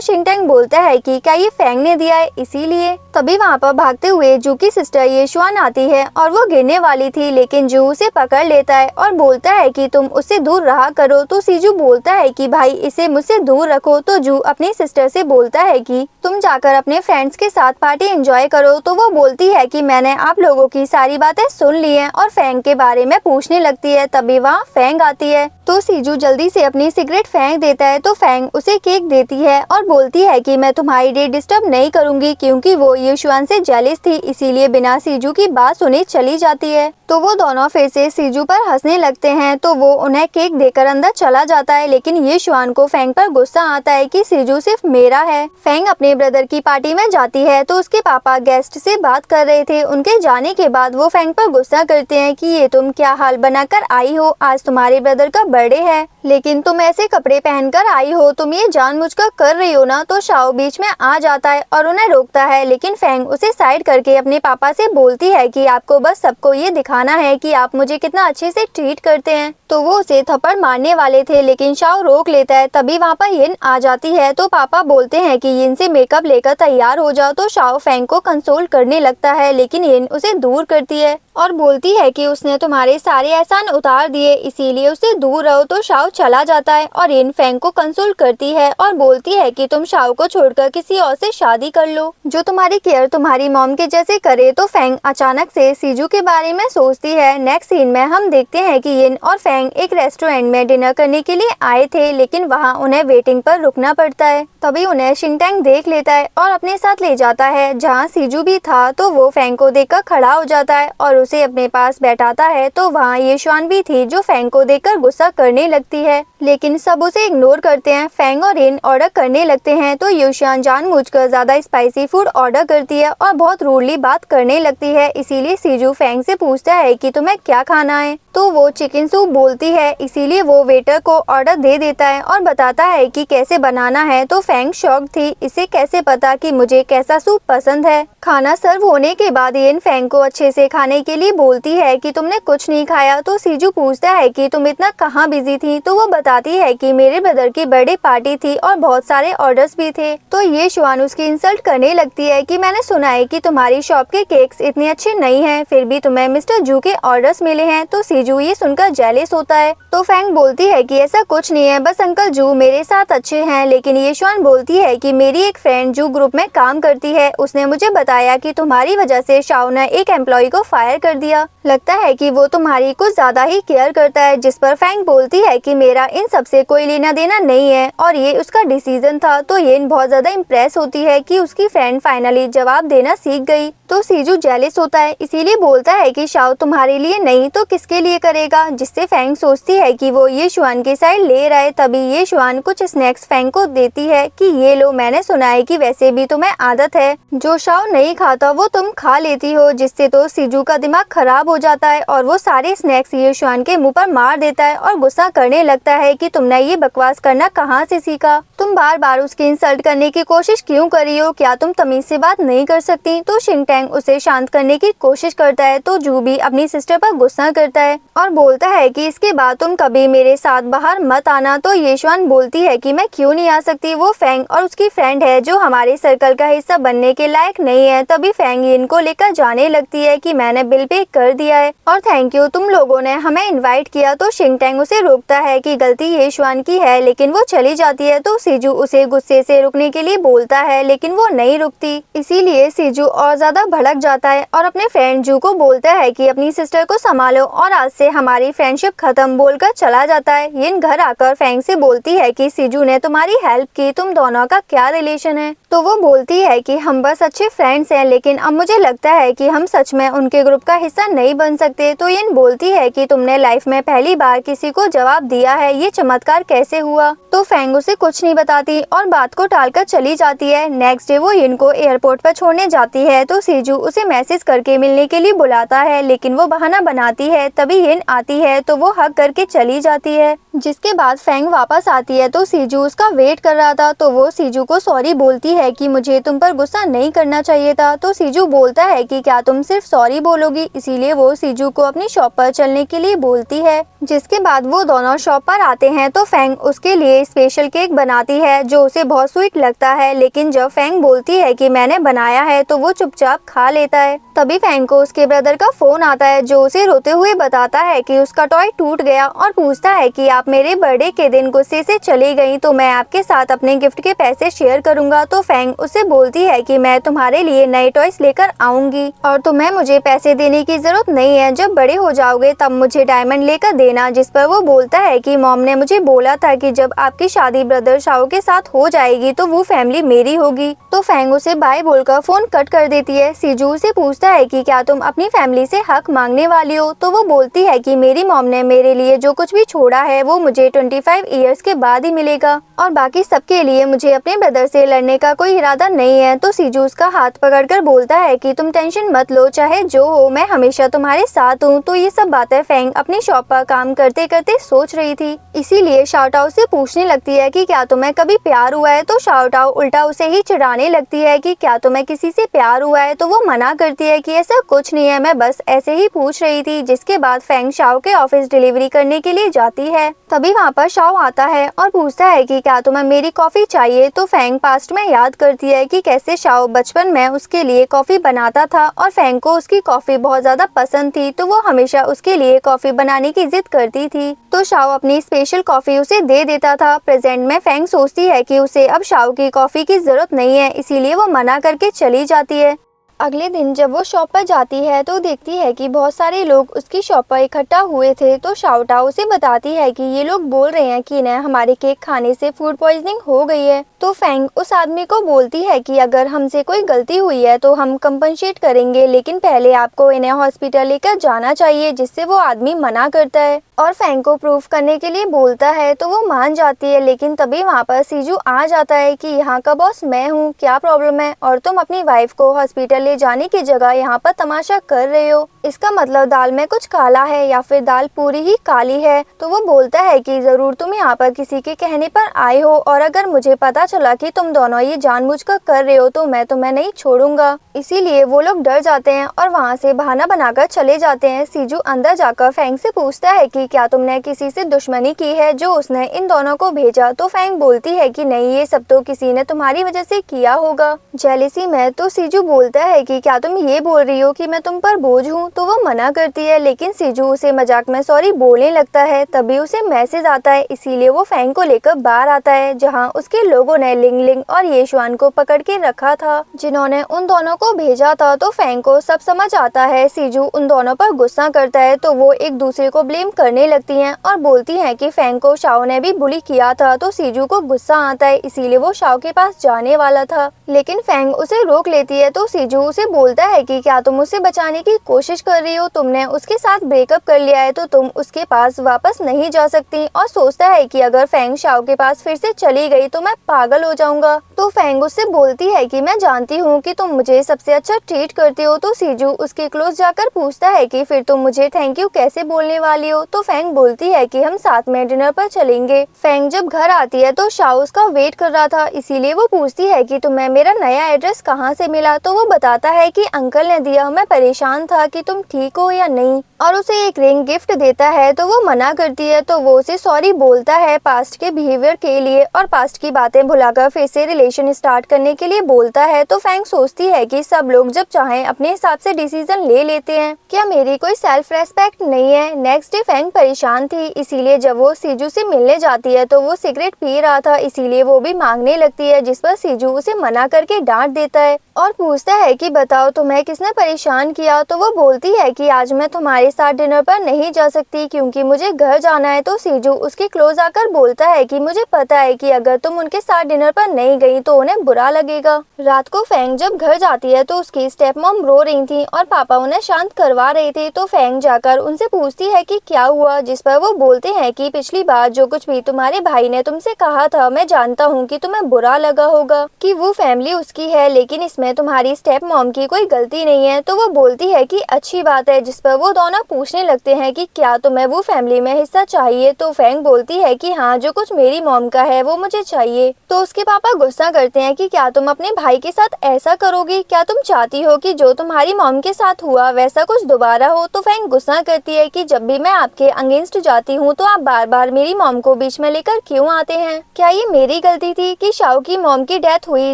शिंगटैंग बोलता है कि क्या ये फैंग ने दिया है इसीलिए। तभी वहाँ पर भागते हुए जू की सिस्टर येशुआन आती है और वो गिरने वाली थी, लेकिन जू उसे पकड़ लेता है और बोलता है कि तुम उससे दूर रहा करो। तो सीजू बोलता है कि भाई इसे मुझसे दूर रखो। तो जू अपनी सिस्टर से बोलता है कि तुम जाकर अपने फ्रेंड्स के साथ पार्टी एंजॉय करो। तो वो बोलती है कि मैंने आप लोगों की सारी बातें सुन ली हैं और फैंग के बारे में पूछने लगती है। तभी वहाँ फैंग आती है तो सीजू जल्दी से अपनी सिगरेट फेंक देता है। तो फैंग उसे केक देती है और बोलती है कि मैं तुम्हारी डे डिस्टर्ब नहीं करूंगी, क्योंकि वो येशुआन से जेलिस थी, इसीलिए बिना सीजू की बात सुने चली जाती है। तो वो दोनों फिर से सीजू पर हंसने लगते हैं। तो वो उन्हें केक देकर अंदर चला जाता है, लेकिन येशुआन को फैंग पर गुस्सा आता है कि सीजू सिर्फ मेरा है। फैंग अपने ब्रदर की पार्टी में जाती है तो उसके पापा गेस्ट से बात कर रहे थे। उनके जाने के बाद वो फैंग पर गुस्सा करते हैं कि ये तुम क्या हाल बनाकर आई हो, आज तुम्हारे ब्रदर का बर्थडे है लेकिन तुम ऐसे कपड़े पहनकर आई हो, तुम ये जानबूझकर कर रही हो ना। तो शाओ बीच में आ जाता है और उन्हें रोकता है, लेकिन फैंग उसे साइड करके अपने पापा से बोलती है कि आपको बस सबको ये दिखाना है कि आप मुझे कितना अच्छे से ट्रीट करते हैं। तो वो उसे थप्पड़ मारने वाले थे, लेकिन शाओ रोक लेता है। तभी वहाँ पर यिन आ जाती है तो पापा बोलते हैं कि यिन से मेकअप लेकर तैयार हो जाओ। तो शाओ फैंग को कंसोल करने लगता है, लेकिन यिन उसे दूर करती है और बोलती है कि उसने तुम्हारे सारे एहसान उतार दिए, इसीलिए उसे दूर रहो। तो शाओ चला जाता है और यिन फैंग को कंसोल करती है और बोलती है कि तुम शाओ को छोड़कर किसी और से शादी कर लो जो तुम्हारी केयर तुम्हारी मॉम के जैसे करे। तो फैंग अचानक से सीजू के बारे में सोचती है। नेक्स्ट सीन में हम देखते हैं कि यिन और फैंग एक रेस्टोरेंट में डिनर करने के लिए आए थे, लेकिन वहाँ उन्हें वेटिंग पर रुकना पड़ता है। तभी उन्हें शिंगटैंग देख लेता है और अपने साथ ले जाता है जहाँ सीजू भी था। तो वो फैंग को देखकर खड़ा हो जाता है और उसे अपने पास बैठाता है। तो वहाँ येशुआन भी थी जो फैंग को देखकर गुस्सा करने लगती है, लेकिन सब उसे इग्नोर करते हैं। फैंग और यिन ऑर्डर करने लगते हैं तो येशुआन जानबूझकर ज्यादा स्पाइसी फूड ऑर्डर करती है और बहुत रूडली बात करने लगती है। इसीलिए सीजू फैंग से पूछता है कि तुम्हें क्या खाना है। तो वो चिकन सूप बोलती है, इसीलिए वो वेटर को ऑर्डर दे देता है और बताता है कि कैसे बनाना है। तो फैंग शॉक थी, इसे कैसे पता कि मुझे कैसा सूप पसंद है। खाना सर्व होने के बाद यिन फैंग को अच्छे से खाने के लिए बोलती है कि तुमने कुछ नहीं खाया। तो सीजू पूछता है कि तुम इतना कहाँ बिजी थी। तो वो बताती है कि मेरे ब्रदर की बर्थडे पार्टी थी और बहुत सारे ऑर्डर्स भी थे। तो येशुआन उसकी इंसल्ट करने लगती है कि मैंने सुना है कि तुम्हारी शॉप के केक्स इतने अच्छे नहीं हैं, फिर भी तुम्हें मिस्टर जू के ऑर्डर्स मिले हैं। तो सीजू ये सुनकर जेलस होता है। तो फैंग बोलती है कि ऐसा कुछ नहीं है, बस अंकल जू मेरे साथ अच्छे हैं। लेकिन येशुआन बोलती है कि मेरी एक फ्रेंड जो ग्रुप में काम करती है, उसने मुझे बताया कि तुम्हारी वजह से शाओ ने एक एम्प्लॉय को फायर कर दिया। लगता है कि वो तुम्हारी कुछ ज्यादा ही केयर करता है। जिस पर फैंग बोलती है कि मेरा इन सब से कोई लेना देना नहीं है और ये उसका डिसीजन था। तो यिन बहुत ज्यादा इम्प्रेस होती है कि उसकी फ्रेंड फाइनली जवाब देना सीख गई। तो सीजू जेलस होता है, इसीलिए बोलता है कि शाओ तुम्हारे लिए नहीं तो किसके लिए करेगा, जिससे फैंग सोचती है कि वो येशुआन की साइड ले रहा है। तभी येशुआन कुछ स्नैक्स फैंग को देती है कि ये लो, मैंने सुना है कि वैसे भी तुम्हें आदत है जो शाओ नहीं खाता वो तुम खा लेती हो। जिससे तो सीजू का दिमाग खराब हो जाता है और वो सारे स्नैक्स येशुआन के मुंह पर मार देता है और गुस्सा करने लगता है कि तुमने ये बकवास करना कहाँ से सीखा, तुम बार बार उसकी इंसल्ट करने की कोशिश क्यों कर रही हो, क्या तुम तमीज से बात नहीं कर सकती। तो शिंगटैंग उसे शांत करने की कोशिश करता है। तो जू भी अपनी सिस्टर पर गुस्सा करता है और बोलता है कि इसके बाद तुम कभी मेरे साथ बाहर मत आना। तो येशुआन बोलती है कि मैं क्यों नहीं आ सकती, वो फैंग और उसकी फ्रेंड है जो हमारे सर्कल का हिस्सा बनने के लायक नहीं है। तभी फैंग यिन को लेकर जाने लगती है कि मैंने बिल पे कर दिया है और थैंक यू, तुम लोगों ने हमें इनवाइट किया। तो शिंगटैंग उसे रोकता है कि गलती येशुआन की है, लेकिन वो चली जाती है। तो सीजू उसे गुस्से से रुकने के लिए बोलता है, लेकिन वो नहीं रुकती। इसीलिए सीजू और ज्यादा भड़क जाता है और अपने फ्रेंड जू को बोलता है कि अपनी सिस्टर को संभालो और आज से हमारी फ्रेंडशिप खत्म बोलकर चला जाता है। यिन घर आकर फैंग से बोलती है कि सीजू ने तुम्हारी हेल्प की, तुम दोनों का क्या रिलेशन है। तो वो बोलती है कि हम बस अच्छे फ्रेंड्स हैं, लेकिन अब मुझे लगता है कि हम सच में उनके ग्रुप का हिस्सा नहीं बन सकते। तो यिन बोलती है कि तुमने लाइफ में पहली बार किसी को जवाब दिया है, ये चमत्कार कैसे हुआ। तो फैंग उसे कुछ नहीं बताती और बात को टालकर चली जाती है। नेक्स्ट डे वो यिन को एयरपोर्ट पर छोड़ने जाती है तो सीजू उसे मैसेज करके मिलने के लिए बुलाता है, लेकिन वो बहाना बनाती है। तभी यिन आती है तो वो हक करके चली जाती है। जिसके बाद फैंग वापस आती है तो सीजू उसका वेट कर रहा था, तो वो सीजू को सॉरी बोलती है कि मुझे तुम पर गुस्सा नहीं करना चाहिए था। तो सीजू बोलता है कि क्या तुम सिर्फ सॉरी बोलोगी, इसीलिए वो सीजू को अपनी शॉप पर चलने के लिए बोलती है। जिसके बाद वो दोनों शॉप पर आते हैं तो फैंग उसके लिए स्पेशल केक बनाती है जो उसे बहुत स्वीट लगता है, लेकिन जब फैंग बोलती है कि मैंने बनाया है तो वो चुपचाप खा लेता है। तभी फैंग को उसके ब्रदर का फोन आता है जो उसे रोते हुए बताता है कि उसका टॉय टूट गया और पूछता है कि आप मेरे बर्थडे के दिन गुस्से से चली गई तो मैं आपके साथ अपने गिफ्ट के पैसे शेयर करूंगा। तो फैंग उसे बोलती है कि मैं तुम्हारे लिए नए टॉयज लेकर आऊंगी और तुम्हें मुझे पैसे देने की जरूरत नहीं है, जब बड़े हो जाओगे तब मुझे डायमंड लेकर देना। जिस पर वो बोलता है कि मॉम ने मुझे बोला था कि जब आपकी शादी ब्रदर शाओ के साथ हो जाएगी तो वो फैमिली मेरी होगी। तो फैंग उसे बाय बोलकर फोन कट कर देती है। सीजू से पूछता है कि क्या तुम अपनी फैमिली से हक मांगने वाली हो, तो वो बोलती है कि मेरी मॉम ने मेरे लिए जो कुछ भी छोड़ा है वो मुझे 25 इयर्स के बाद ही मिलेगा और बाकी सबके लिए मुझे अपने ब्रदर से लड़ने का कोई इरादा नहीं है। तो सीजू उसका हाथ पकड़कर बोलता है कि तुम टेंशन मत लो, चाहे जो हो मैं हमेशा तुम्हारे साथ हूँ। तो ये सब बातें फैंग अपनी शॉप पर काम करते करते सोच रही थी, इसीलिए शाओटाओ से पूछने लगती है कि क्या तुम्हें कभी प्यार हुआ है। तो शाओटाओ उल्टा उसे ही चिढ़ाने लगती है कि क्या तुम्हें किसी से प्यार हुआ है। तो वो मना करती है कि ऐसा कुछ नहीं है, मैं बस ऐसे ही पूछ रही थी। जिसके बाद फैंग शाओ के ऑफिस डिलीवरी करने के लिए जाती है। तभी वहाँ पर शाओ आता है और पूछता है कि क्या तुम्हें मेरी कॉफी चाहिए। तो फैंग पास्ट में याद करती है कि कैसे शाओ बचपन में उसके लिए कॉफी बनाता था और फैंग को उसकी कॉफी बहुत ज्यादा पसंद थी, तो वो हमेशा उसके लिए कॉफी बनाने की जिद करती थी। तो शाओ अपनी स्पेशल कॉफी उसे दे देता था। प्रेजेंट में फैंग सोचती है कि उसे अब शाओ की कॉफी की जरूरत नहीं है, इसीलिए वो मना करके चली जाती है। अगले दिन जब वो शॉप पर जाती है तो देखती है कि बहुत सारे लोग उसकी शॉप पर इकट्ठा हुए थे। तो शाओटाओ उसे बताती है कि ये लोग बोल रहे हैं कि इन्हें हमारे केक खाने से फूड पॉइजनिंग हो गई है। तो फैंग उस आदमी को बोलती है कि अगर हमसे कोई गलती हुई है तो हम कंपनसेट करेंगे, लेकिन पहले आपको इन्हें हॉस्पिटल लेकर जाना चाहिए। जिससे वो आदमी मना करता है और फैंग को प्रूफ करने के लिए बोलता है तो वो मान जाती है। लेकिन तभी वहाँ पर सीजू आ जाता है कि यहाँ का बॉस मैं हूँ, क्या प्रॉब्लम है और तुम अपनी वाइफ को हॉस्पिटल ले जाने की जगह यहाँ पर तमाशा कर रहे हो, इसका मतलब दाल में कुछ काला है या फिर दाल पूरी ही काली है। तो वो बोलता है कि जरूर तुम यहाँ पर किसी के कहने पर आए हो और अगर मुझे पता चला कि तुम दोनों ये जानबूझकर कर रहे हो तो मैं तुम्हें नहीं छोड़ूंगा। इसीलिए वो लोग डर जाते हैं और वहाँ से बहाना बनाकर चले जाते हैं। सीजू अंदर जाकर फैंग से पूछता है कि क्या तुमने किसी से दुश्मनी की है जो उसने इन दोनों को भेजा। तो फैंग बोलती है कि नहीं, ये सब तो किसी ने तुम्हारी वजह से किया होगा, जेलिसी में। तो सीजू बोलता है कि क्या तुम ये बोल रही हो कि मैं तुम पर बोझ हूँ। तो वो मना करती है, लेकिन सीजू उसे मजाक में सॉरी बोलने लगता है। तभी उसे मैसेज आता है, इसीलिए वो फैंग को लेकर बाहर आता है जहाँ उसके लोगों ने लिंग लिंग और येशुआन को पकड़ के रखा था जिन्होंने उन दोनों को भेजा था। तो फैंग को सब समझ आता है। सीजू उन दोनों पर गुस्सा करता है तो वो एक दूसरे को ब्लेम करने लगती हैं और बोलती हैं कि फैंग को शाओ ने भी बुली किया था। तो सीजू को गुस्सा आता है, इसीलिए वो शाओ के पास जाने वाला था, लेकिन फैंग उसे रोक लेती है। तो सीजू उसे बोलता है कि क्या तुम उसे बचाने की कोशिश कर रही हो, तुमने उसके साथ ब्रेकअप कर लिया है तो तुम उसके पास वापस नहीं जा सकती। और सोचता है कि अगर फैंग शाओ के पास फिर से चली गई तो मैं पागल हो जाऊंगा। तो फैंग उससे बोलती है कि मैं जानती हूँ कि तुम मुझे सबसे अच्छा ट्रीट करती हो। तो सीजू उसके क्लोज जाकर पूछता है कि फिर तुम मुझे थैंक यू कैसे बोलने वाली हो। तो फैंग बोलती है कि हम साथ में डिनर पर चलेंगे। फैंग जब घर आती है तो शाओ उसका वेट कर रहा था, इसीलिए वो पूछती है कि तुम्हें मेरा नया एड्रेस कहाँ से मिला। तो वो बताता है कि अंकल ने दिया, मैं परेशान था कि तुम ठीक हो या नहीं, और उसे एक रिंग गिफ्ट देता है। तो वो मना करती है तो वो उसे सॉरी बोलता है पास्ट के बिहेवियर के लिए और पास्ट की बातें भुलाकर फिर से रिलेशन स्टार्ट करने के लिए बोलता है। तो फैंग सोचती है कि सब लोग जब चाहें अपने हिसाब से डिसीजन ले लेते हैं, क्या मेरी कोई सेल्फ रेस्पेक्ट नहीं है। नेक्स्ट डे फैंग परेशान थी, इसीलिए जब वो सीजू से मिलने जाती है तो वो सिगरेट पी रहा था, इसीलिए वो भी मांगने लगती है। जिस पर सीजू उसे मना करके डांट देता है और पूछता है कि बताओ तुम्हें किसने परेशान किया। तो वो बोलती है कि आज मैं तुम्हारे साथ डिनर पर नहीं जा सकती क्योंकि मुझे घर जाना है। तो सीजू उसके क्लोज आकर बोलता है कि मुझे पता है कि अगर तुम उनके साथ डिनर पर नहीं गई तो उन्हें बुरा लगेगा। रात को फैंग जब घर जाती है तो उसकी स्टेप मॉम रो रही थी और पापा उन्हें शांत करवा रहे थे। तो फैंग जाकर उनसे पूछती है कि क्या हुआ हुआ, जिस पर वो बोलते हैं कि पिछली बार जो कुछ भी तुम्हारे भाई ने तुमसे कहा था, मैं जानता हूँ कि तुम्हें बुरा लगा होगा कि वो फैमिली उसकी है, लेकिन इसमें तुम्हारी स्टेप मॉम की कोई गलती नहीं है। तो वो बोलती है कि अच्छी बात है, जिस पर वो दोनों पूछने लगते हैं कि क्या तुम्हें वो फैमिली में हिस्सा चाहिए। तो फैंग बोलती है कि हाँ, जो कुछ मेरी मॉम का है वो मुझे चाहिए। तो उसके पापा गुस्सा करते हैं कि क्या तुम अपने भाई के साथ ऐसा करोगी, क्या तुम चाहती हो कि जो तुम्हारी मॉम के साथ हुआ वैसा कुछ दोबारा हो। तो फैंग गुस्सा करती है कि जब भी मैं आपके अगेंस्ट जाती हूँ तो आप बार बार मेरी मॉम को बीच में लेकर क्यों आते हैं। क्या ये मेरी गलती थी कि शाओ की मॉम की डेथ हुई,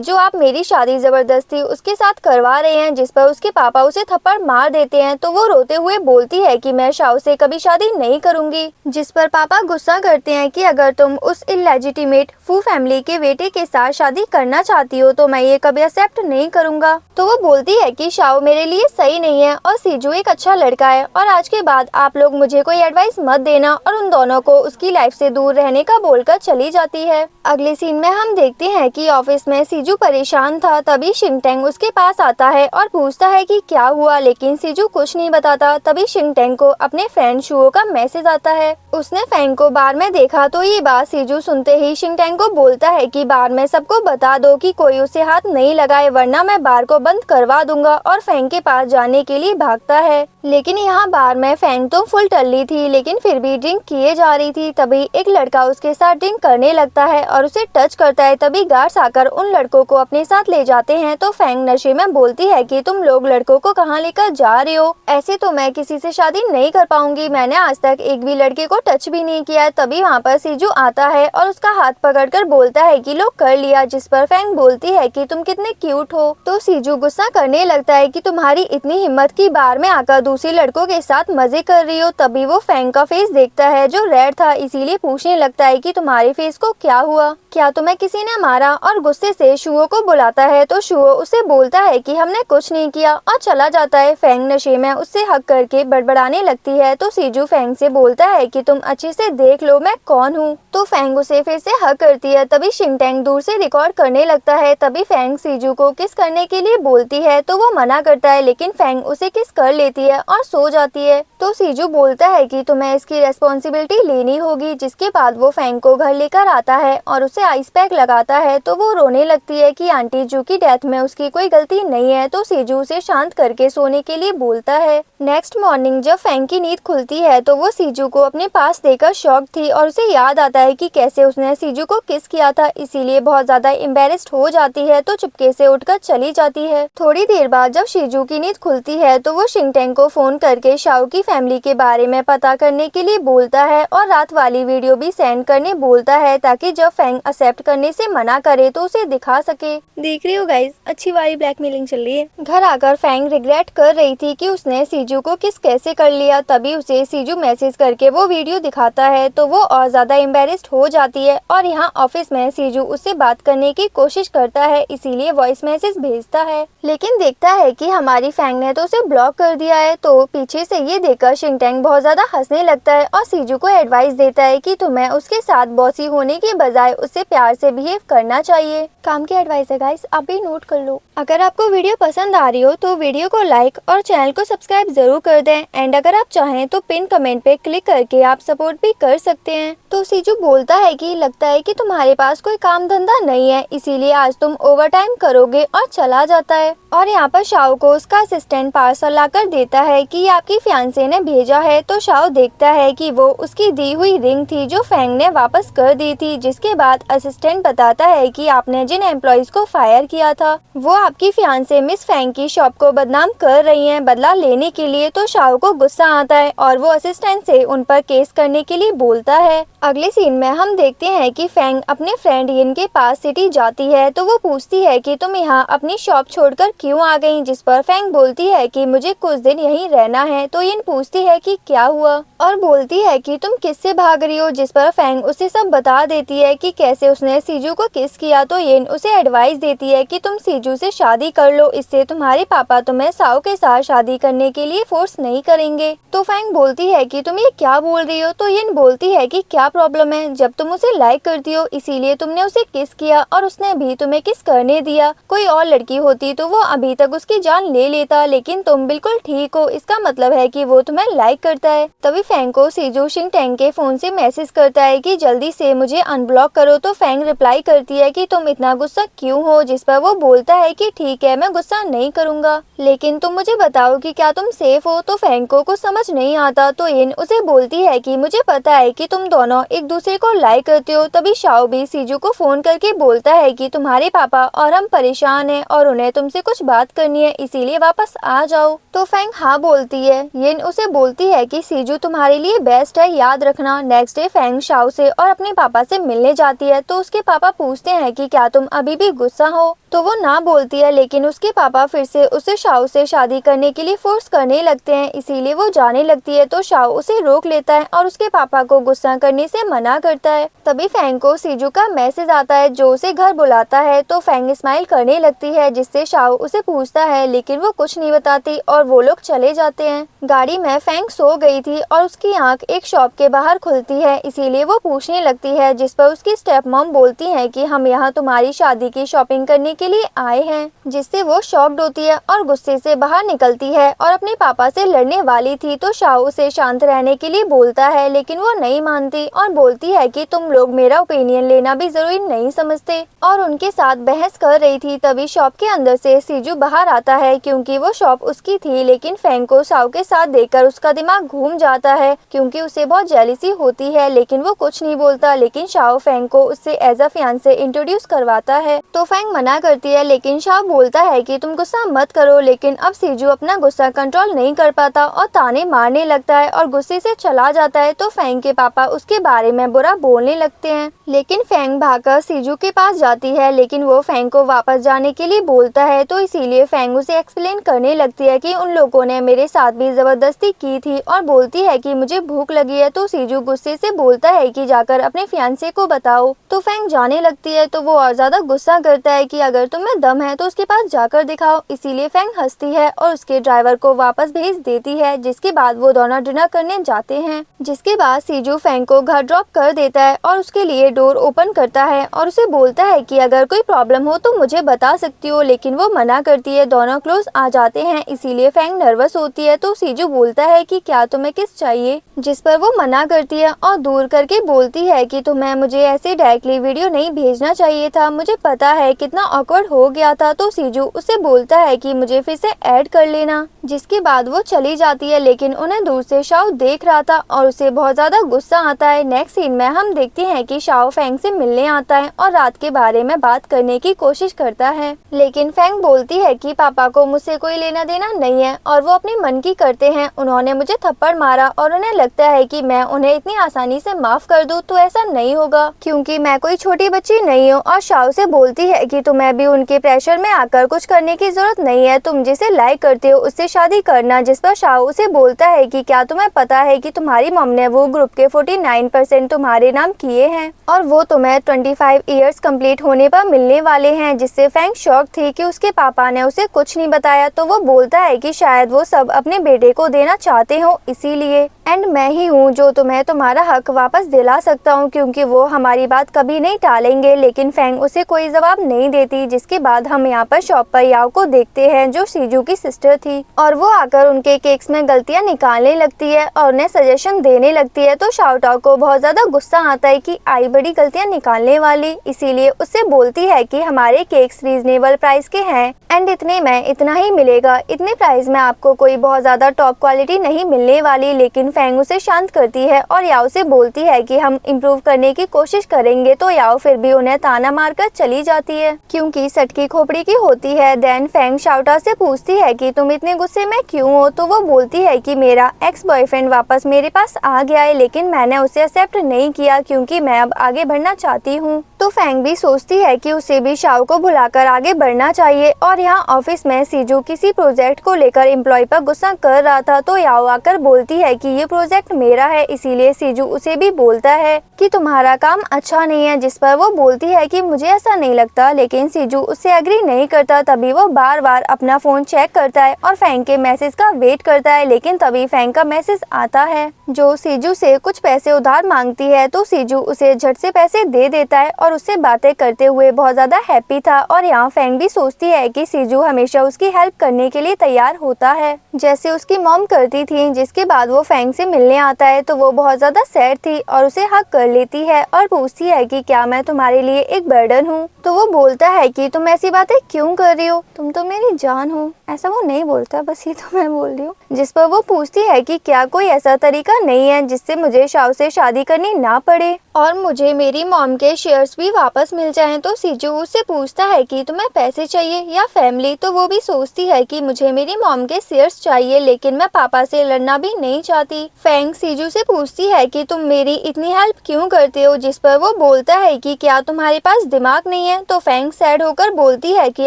जो आप मेरी शादी जबरदस्ती उसके साथ करवा रहे हैं। जिस पर उसके पापा उसे थप्पड़ मार देते हैं। तो वो रोते हुए बोलती है कि मैं शाओ से कभी शादी नहीं करूंगी। जिस पर पापा गुस्सा करते हैं कि अगर तुम उस इलेजिटिमेट फू फैमिली के बेटे के साथ शादी करना चाहती हो तो मैं ये कभी एक्सेप्ट नहीं करूंगा। तो वो बोलती है कि शाओ मेरे लिए सही नहीं है और सीजू एक अच्छा लड़का है, और आज के बाद आप लोग मुझे कोई एडवाइस मत देना, और उन दोनों को उसकी लाइफ से दूर रहने का बोलकर चली जाती है। अगले सीन में हम देखते हैं कि ऑफिस में सीजू परेशान था। तभी शिंगटेंग उसके पास आता है और पूछता है कि क्या हुआ, लेकिन सीजू कुछ नहीं बताता। तभी शिंगटेंग को अपने फ्रेंड शुओ का मैसेज आता है। उसने फैंग को बार में देखा। तो ये बात सीजू सुनते ही शिंगटेंग को बोलता है कि बार में सबको बता दो कि कोई उसे हाथ नहीं लगाए, वरना मैं बार को बंद करवा दूंगा। और फैंग के पास जाने के लिए भागता है, लेकिन यहाँ बार में फैंग तो फुल टल्ली थी, लेकिन फिर भी ड्रिंक किए जा रही थी। तभी एक लड़का उसके साथ ड्रिंक करने लगता है और उसे टच करता है। तभी गार्ड्स आकर उन लड़कों को अपने साथ ले जाते हैं। तो फैंग नशे में बोलती है कि तुम लोग लड़कों को कहाँ लेकर जा रहे हो, ऐसे तो मैं किसी से शादी नहीं कर पाऊंगी, मैंने आज तक एक भी लड़के को टच भी नहीं किया है। तभी वहाँ पर सीजू आता है और उसका हाथ पकड़कर बोलता है कि लो कर लिया। जिस पर फैंग बोलती है कि तुम कितने क्यूट हो। तो सीजू गुस्सा करने लगता है कि तुम्हारी इतनी हिम्मत की बार में आकर दूसरे लड़कों के साथ मजे कर रही हो। तभी वो फैंग का फेस देखता है जो रेड था, इसीलिए पूछने लगता है कि तुम्हारे फेस को क्या हुआ, क्या तुम्हें किसी ने मारा। और गुस्से से शुओ को बुलाता है। तो शुओ उसे बोलता है कि हमने कुछ नहीं किया और चला जाता है। फैंग नशे में उससे हक करके बड़बड़ाने लगती है। तो सीजू फैंग से बोलता है कि तुम अच्छे से देख लो मैं कौन हूँ। तो फैंग उसे फिर से हक करती है। तभी शिंगटेंग दूर से रिकॉर्ड करने लगता है। तभी फैंग सीजू को किस करने के लिए बोलती है तो वो मना करता है, लेकिन फैंग उसे किस कर लेती है और सो जाती है। तो सीजू बोलता है कि तुम्हें इसकी रेस्पॉन्सिबिलिटी लेनी होगी। जिसके बाद वो फैंग को घर लेकर आता है और उसे आइस पैक लगाता है। तो वो रोने लगती है कि आंटी जू की डेथ में उसकी कोई गलती नहीं है। तो सीजू उसे शांत करके सोने के लिए बोलता है। नेक्स्ट मॉर्निंग जब फैंग की नींद खुलती है तो वो सीजू को अपने पास देकर शॉक थी, और उसे याद आता है कि कैसे उसने सीजू को किस किया था, इसीलिए बहुत ज्यादा एम्बेरेस्ड हो जाती है। तो चुपके से उठकर चली जाती है। थोड़ी देर बाद जब सीजू की नींद खुलती है तो वो शिंगटेंग को फोन करके शाओ की फैमिली के बारे में पता करने के लिए बोलता है और रात वाली वीडियो भी सेंड करने बोलता है, ताकि जब फैंग एक्सेप्ट करने से मना करे तो उसे दिखा सके। देख रही हो गाइस, अच्छी वाली ब्लैकमेलिंग चल रही है। घर आकर फैंग रिग्रेट कर रही थी कि उसने सीजू को किस कैसे कर लिया। तभी उसे सीजू मैसेज करके वो वीडियो दिखाता है तो वो और ज्यादा एम्बेरेस्ड हो जाती है। और यहाँ ऑफिस में सीजू उससे बात करने की कोशिश करता है, इसीलिए वॉइस मैसेज भेजता है, लेकिन देखता है कि हमारी फैंग ने तो उसे ब्लॉक कर दिया है। तो पीछे से ये देखकर शिंगटेंग बहुत ज्यादा हंसने लगता है और सीजू को एडवाइस देता है कि तुम्हें उसके साथ बॉसी होने के बजाय उससे प्यार से बिहेव करना चाहिए। काम की एडवाइस है गाइस, आप भी नोट कर लो। अगर आपको वीडियो पसंद आ रही हो तो वीडियो को लाइक और चैनल को सब्सक्राइब जरूर कर दें, एंड अगर आप चाहें तो पिन कमेंट पे क्लिक करके आप सपोर्ट भी कर सकते हैं। तो सीजू बोलता है कि लगता है कि तुम्हारे पास कोई काम धंधा नहीं है, इसीलिए आज तुम ओवर टाइम करोगे, और चला जाता है। और यहाँ पर शाओ को उसका असिस्टेंट पार्सल लाकर देता है कि आपकी फियांसे ने भेजा है। तो शाओ देखता है कि वो उसकी दी हुई रिंग थी जो फैंग ने वापस कर दी थी। जिसके बाद असिस्टेंट बताता है कि आपने जिन एम्प्लॉइज को फायर किया था वो आपकी फियांसे मिस फैंग की शॉप को बदनाम कर रही हैं बदला लेने के लिए। तो शाओ को गुस्सा आता है और वो असिस्टेंट से उन पर केस करने के लिए बोलता है। अगले सीन में हम देखते हैं कि फैंग अपने फ्रेंड यिन के पास सिटी जाती है। तो वो पूछती है कि तुम यहाँ अपनी शॉप छोड़कर क्यों आ गई। जिस पर फैंग बोलती है कि मुझे कुछ दिन यहीं रहना है। तो यिन पूछती है कि क्या हुआ और बोलती है कि तुम किससे भाग रही हो। जिस पर फैंग उसे सब बता देती है कि कैसे जैसे उसने सीजू को किस किया तो येन उसे एडवाइस देती है कि तुम सीजू से शादी कर लो, इससे तुम्हारे पापा तुम्हें साओ के साथ शादी करने के लिए फोर्स नहीं करेंगे। तो फैंग बोलती है कि तुम ये क्या बोल रही हो। तो येन बोलती है कि क्या प्रॉब्लम है, जब तुम उसे लाइक करती हो इसीलिए तुमने उसे किस किया और उसने भी तुम्हें किस करने दिया। कोई और लड़की होती तो वो अभी तक उसकी जान ले लेता, लेकिन तुम बिल्कुल ठीक हो, इसका मतलब है कि वो तुम्हें लाइक करता है। तभी फैंग को सीजू शिंग टैंग के फोन से मैसेज करता है कि जल्दी से मुझे अनब्लॉक करो। तो फैंग रिप्लाई करती है कि तुम इतना गुस्सा क्यों हो, जिस पर वो बोलता है कि ठीक है मैं गुस्सा नहीं करूंगा, लेकिन तुम मुझे बताओ कि क्या तुम सेफ हो। तो फैंग को कुछ समझ नहीं आता तो येन उसे बोलती है कि मुझे पता है कि तुम दोनों एक दूसरे को लाइक करते हो। तभी शाओ भी सीजू को फोन करके बोलता है कि तुम्हारे पापा और हम परेशान हैं और उन्हें तुमसे कुछ बात करनी है, इसीलिए वापस आ जाओ। तो फैंग हाँ बोलती है। येन उसे बोलती है कि सीजू तुम्हारे लिए बेस्ट है, याद रखना। नेक्स्ट डे फैंग शाओ से और अपने पापा से मिलने जाती है तो उसके पापा पूछते हैं कि क्या तुम अभी भी गुस्सा हो। तो वो ना बोलती है, लेकिन उसके पापा फिर से उसे शाओ से शादी करने के लिए फोर्स करने लगते हैं, इसीलिए वो जाने लगती है। तो शाओ उसे रोक लेता है और उसके पापा को गुस्सा करने से मना करता है। तभी फैंग को सीजू का मैसेज आता है जो उसे घर बुलाता है। तो फैंग स्माइल करने लगती है, जिससे शाओ उसे पूछता है, लेकिन वो कुछ नहीं बताती और वो लोग चले जाते हैं। गाड़ी में फैंग सो गई थी और उसकी आंख एक शॉप के बाहर खुलती है, इसीलिए वो पूछने लगती है, जिस पर उसकी स्टेप मॉम बोलती है कि हम यहाँ तुम्हारी शादी की शॉपिंग करने के लिए आए हैं, जिससे वो शॉक्ड होती है और गुस्से से बाहर निकलती है और अपने पापा से लड़ने वाली थी। तो शाओ उसे शांत रहने के लिए बोलता है, लेकिन वो नहीं मानती और बोलती है कि तुम लोग मेरा ओपिनियन लेना भी जरूरी नहीं समझते, और उनके साथ बहस कर रही थी। तभी शॉप के अंदर से सीजू बाहर आता है, क्योंकि वो शॉप उसकी थी, लेकिन फैंग को शाओ के साथ देखकर उसका दिमाग घूम जाता है, क्योंकि उसे बहुत जेलसी होती है, लेकिन वो कुछ नहीं बोलता। लेकिन शाओ फैंग को उससे एज अ फियांसे इंट्रोड्यूस करवाता है। तो फैंग मना करती है, लेकिन शाओ बोलता है कि तुम गुस्सा मत करो। लेकिन अब सीजू अपना गुस्सा कंट्रोल नहीं कर पाता और ताने मारने लगता है और गुस्से से चला जाता है। तो फैंग के पापा उसके बारे में बुरा बोलने लगते हैं, लेकिन फैंग भागकर सीजू के पास जाती है, लेकिन वो फैंग को वापस जाने के लिए बोलता है। तो इसीलिए फैंग उसे एक्सप्लेन करने लगती है कि उन लोगों ने मेरे साथ भी जबरदस्ती की थी और बोलती है कि मुझे भूख लगी है। तो सीजू गुस्से से बोलता है कि जाकर अपने फियांसे को बताओ। तो फैंग जाने लगती है तो वो और ज्यादा गुस्सा करता है कि अगर तुम्हें दम है तो उसके पास जाकर दिखाओ। इसीलिए फैंग हंसती है और उसके ड्राइवर को वापस भेज देती है, जिसके बाद वो दोनों डिनर करने जाते हैं। जिसके बाद सीजू फैंग को घर ड्रॉप कर देता है और उसके लिए डोर ओपन करता है और उसे बोलता है कि अगर कोई प्रॉब्लम हो तो मुझे बता सकती हो, लेकिन वो मना करती है। दोनों क्लोज आ जाते हैं, इसीलिए फैंग नर्वस होती है। तो सीजू बोलता है कि क्या तुम्हें किस चाहिए, जिस पर वो मना करती है और दूर करके बोलती है कि तुम्हें मुझे ऐसे डायरेक्टली वीडियो नहीं भेजना चाहिए था, मुझे पता है कितना ऑकवर्ड हो गया था। तो सीजू उसे बोलता है कि मुझे फिर से ऐड कर लेना, जिसके बाद वो चली जाती है, लेकिन उन्हें दूर से शाओ देख रहा था और उसे बहुत ज्यादा गुस्सा आता है। नेक्स्ट सीन में हम देखते हैं कि शाओ फैंग से मिलने आता है और रात के बारे में बात करने की कोशिश करता है, लेकिन फैंग बोलती है कि पापा को मुझसे कोई लेना देना नहीं है और वो अपने मन की करते हैं। उन्होंने मुझे थप्पड़ मारा और उन्हें लगता है कि मैं उन्हें इतनी आसानी से माफ कर दूं, तो ऐसा नहीं होगा क्योंकि मैं कोई छोटी बच्ची नहीं हूँ। और शाओ से बोलती है कि तुम्हें भी उनके प्रेशर में आकर कुछ करने की जरूरत नहीं है, तुम जिसे लाइक करते हो उससे शादी करना। जिस पर शाओ उसे बोलता है कि क्या तुम्हें पता है कि तुम्हारी मम ने वो ग्रुप के 49% तुम्हारे नाम किए हैं और वो तुम्हें 25 इयर्स कंप्लीट होने पर मिलने वाले हैं। जिससे फैंग शॉक थी कि उसके पापा ने उसे कुछ नहीं बताया। तो वो बोलता है कि शायद वो सब अपने बेटे को देना चाहते हो, इसीलिए एंड मैं ही हूँ जो तुम्हें तुम्हारा हक वापस दिला सकता हूँ, क्योंकि वो हमारी बात कभी नहीं टालेंगे। लेकिन फैंग उसे कोई जवाब नहीं देती। जिसके बाद हम यहाँ पर शॉप पर याओ को देखते हैं, जो सीजू की सिस्टर थी, और वो आकर उनके केक्स में गलतियाँ निकालने लगती है और उन्हें सजेशन देने लगती है। तो शाओ को बहुत ज्यादा गुस्सा आता है कि आई बड़ी गलतियाँ निकालने वाली, इसीलिए उससे बोलती है कि हमारे केक्स रीजनेबल प्राइस के हैं एंड इतने में इतना ही मिलेगा, इतने प्राइस में आपको कोई बहुत ज्यादा टॉप क्वालिटी नहीं मिलने वाली। लेकिन फैंग उसे शांत करती है और याओ से बोलती है कि हम इम्प्रूव करने की कोशिश करेंगे। तो याओ फिर भी उन्हें ताना मारकर चली जाती है, क्योंकि सटकी खोपड़ी की होती है। देन फैंग शाओ से पूछती है कि तुम इतने गुस्से में क्यों हो। तो वो बोलती है कि मेरा एक्स बॉयफ्रेंड वापस मेरे पास आ गया है, लेकिन मैंने उसे एक्सेप्ट नहीं किया क्योंकि मैं अब आगे बढ़ना चाहती हूँ। तो फेंग भी सोचती है कि उसे भी शाओ को भुलाकर आगे बढ़ना चाहिए। और यहाँ ऑफिस में सीजू किसी प्रोजेक्ट को लेकर एम्प्लॉय पर गुस्सा कर रहा था तो याओ आकर बोलती है कि ये प्रोजेक्ट मेरा है, इसीलिए सीजू उसे भी बोलता है कि तुम्हारा काम अच्छा नहीं है, जिस पर वो बोलती है कि मुझे ऐसा नहीं लगता। लेकिन सीजू उससे एग्री नहीं करता। तभी वो बार बार अपना फोन चेक करता है और फेंग के मैसेज का वेट करता है। लेकिन तभी फेंग का मैसेज आता है जो सीजू से कुछ पैसे उधार मांगती है। तो सीजू उसे झट से पैसे दे देता है और उससे बातें करते हुए बहुत ज्यादा हैप्पी था। और यहाँ फेंग भी सोचती है कि सीजू हमेशा उसकी हेल्प करने के लिए तैयार होता है, जैसे उसकी मॉम करती थी। जिसके बाद वो फेंग से मिलने आता है तो वो बहुत ज्यादा सैड थी और उसे हक कर लेती है और पूछती है कि क्या मैं तुम्हारे लिए एक बर्डन हूँ। तो वो बोलता है कि तुम ऐसी बातें क्यों कर रही हो, तुम तो मेरी जान हो। ऐसा वो नहीं बोलता, बस ये तो मैं बोल रही हूँ। जिस पर वो पूछती है कि क्या कोई ऐसा तरीका नहीं है जिससे मुझे शाओ से शादी करनी ना पड़े और मुझे मेरी मॉम के शेयर्स भी वापस मिल जाएं। तो सीजू उससे पूछता है कि तुम्हें पैसे चाहिए या फैमिली। तो वो भी सोचती है कि मुझे मेरी मॉम के शेयर्स चाहिए, लेकिन मैं पापा से लड़ना भी नहीं चाहती। फेंग सीजू से पूछती है कि तुम मेरी इतनी हेल्प क्यों करते हो, जिस पर वो बोलता है कि क्या तुम्हारे पास दिमाग नहीं है। तो फेंग सैड होकर बोलती है कि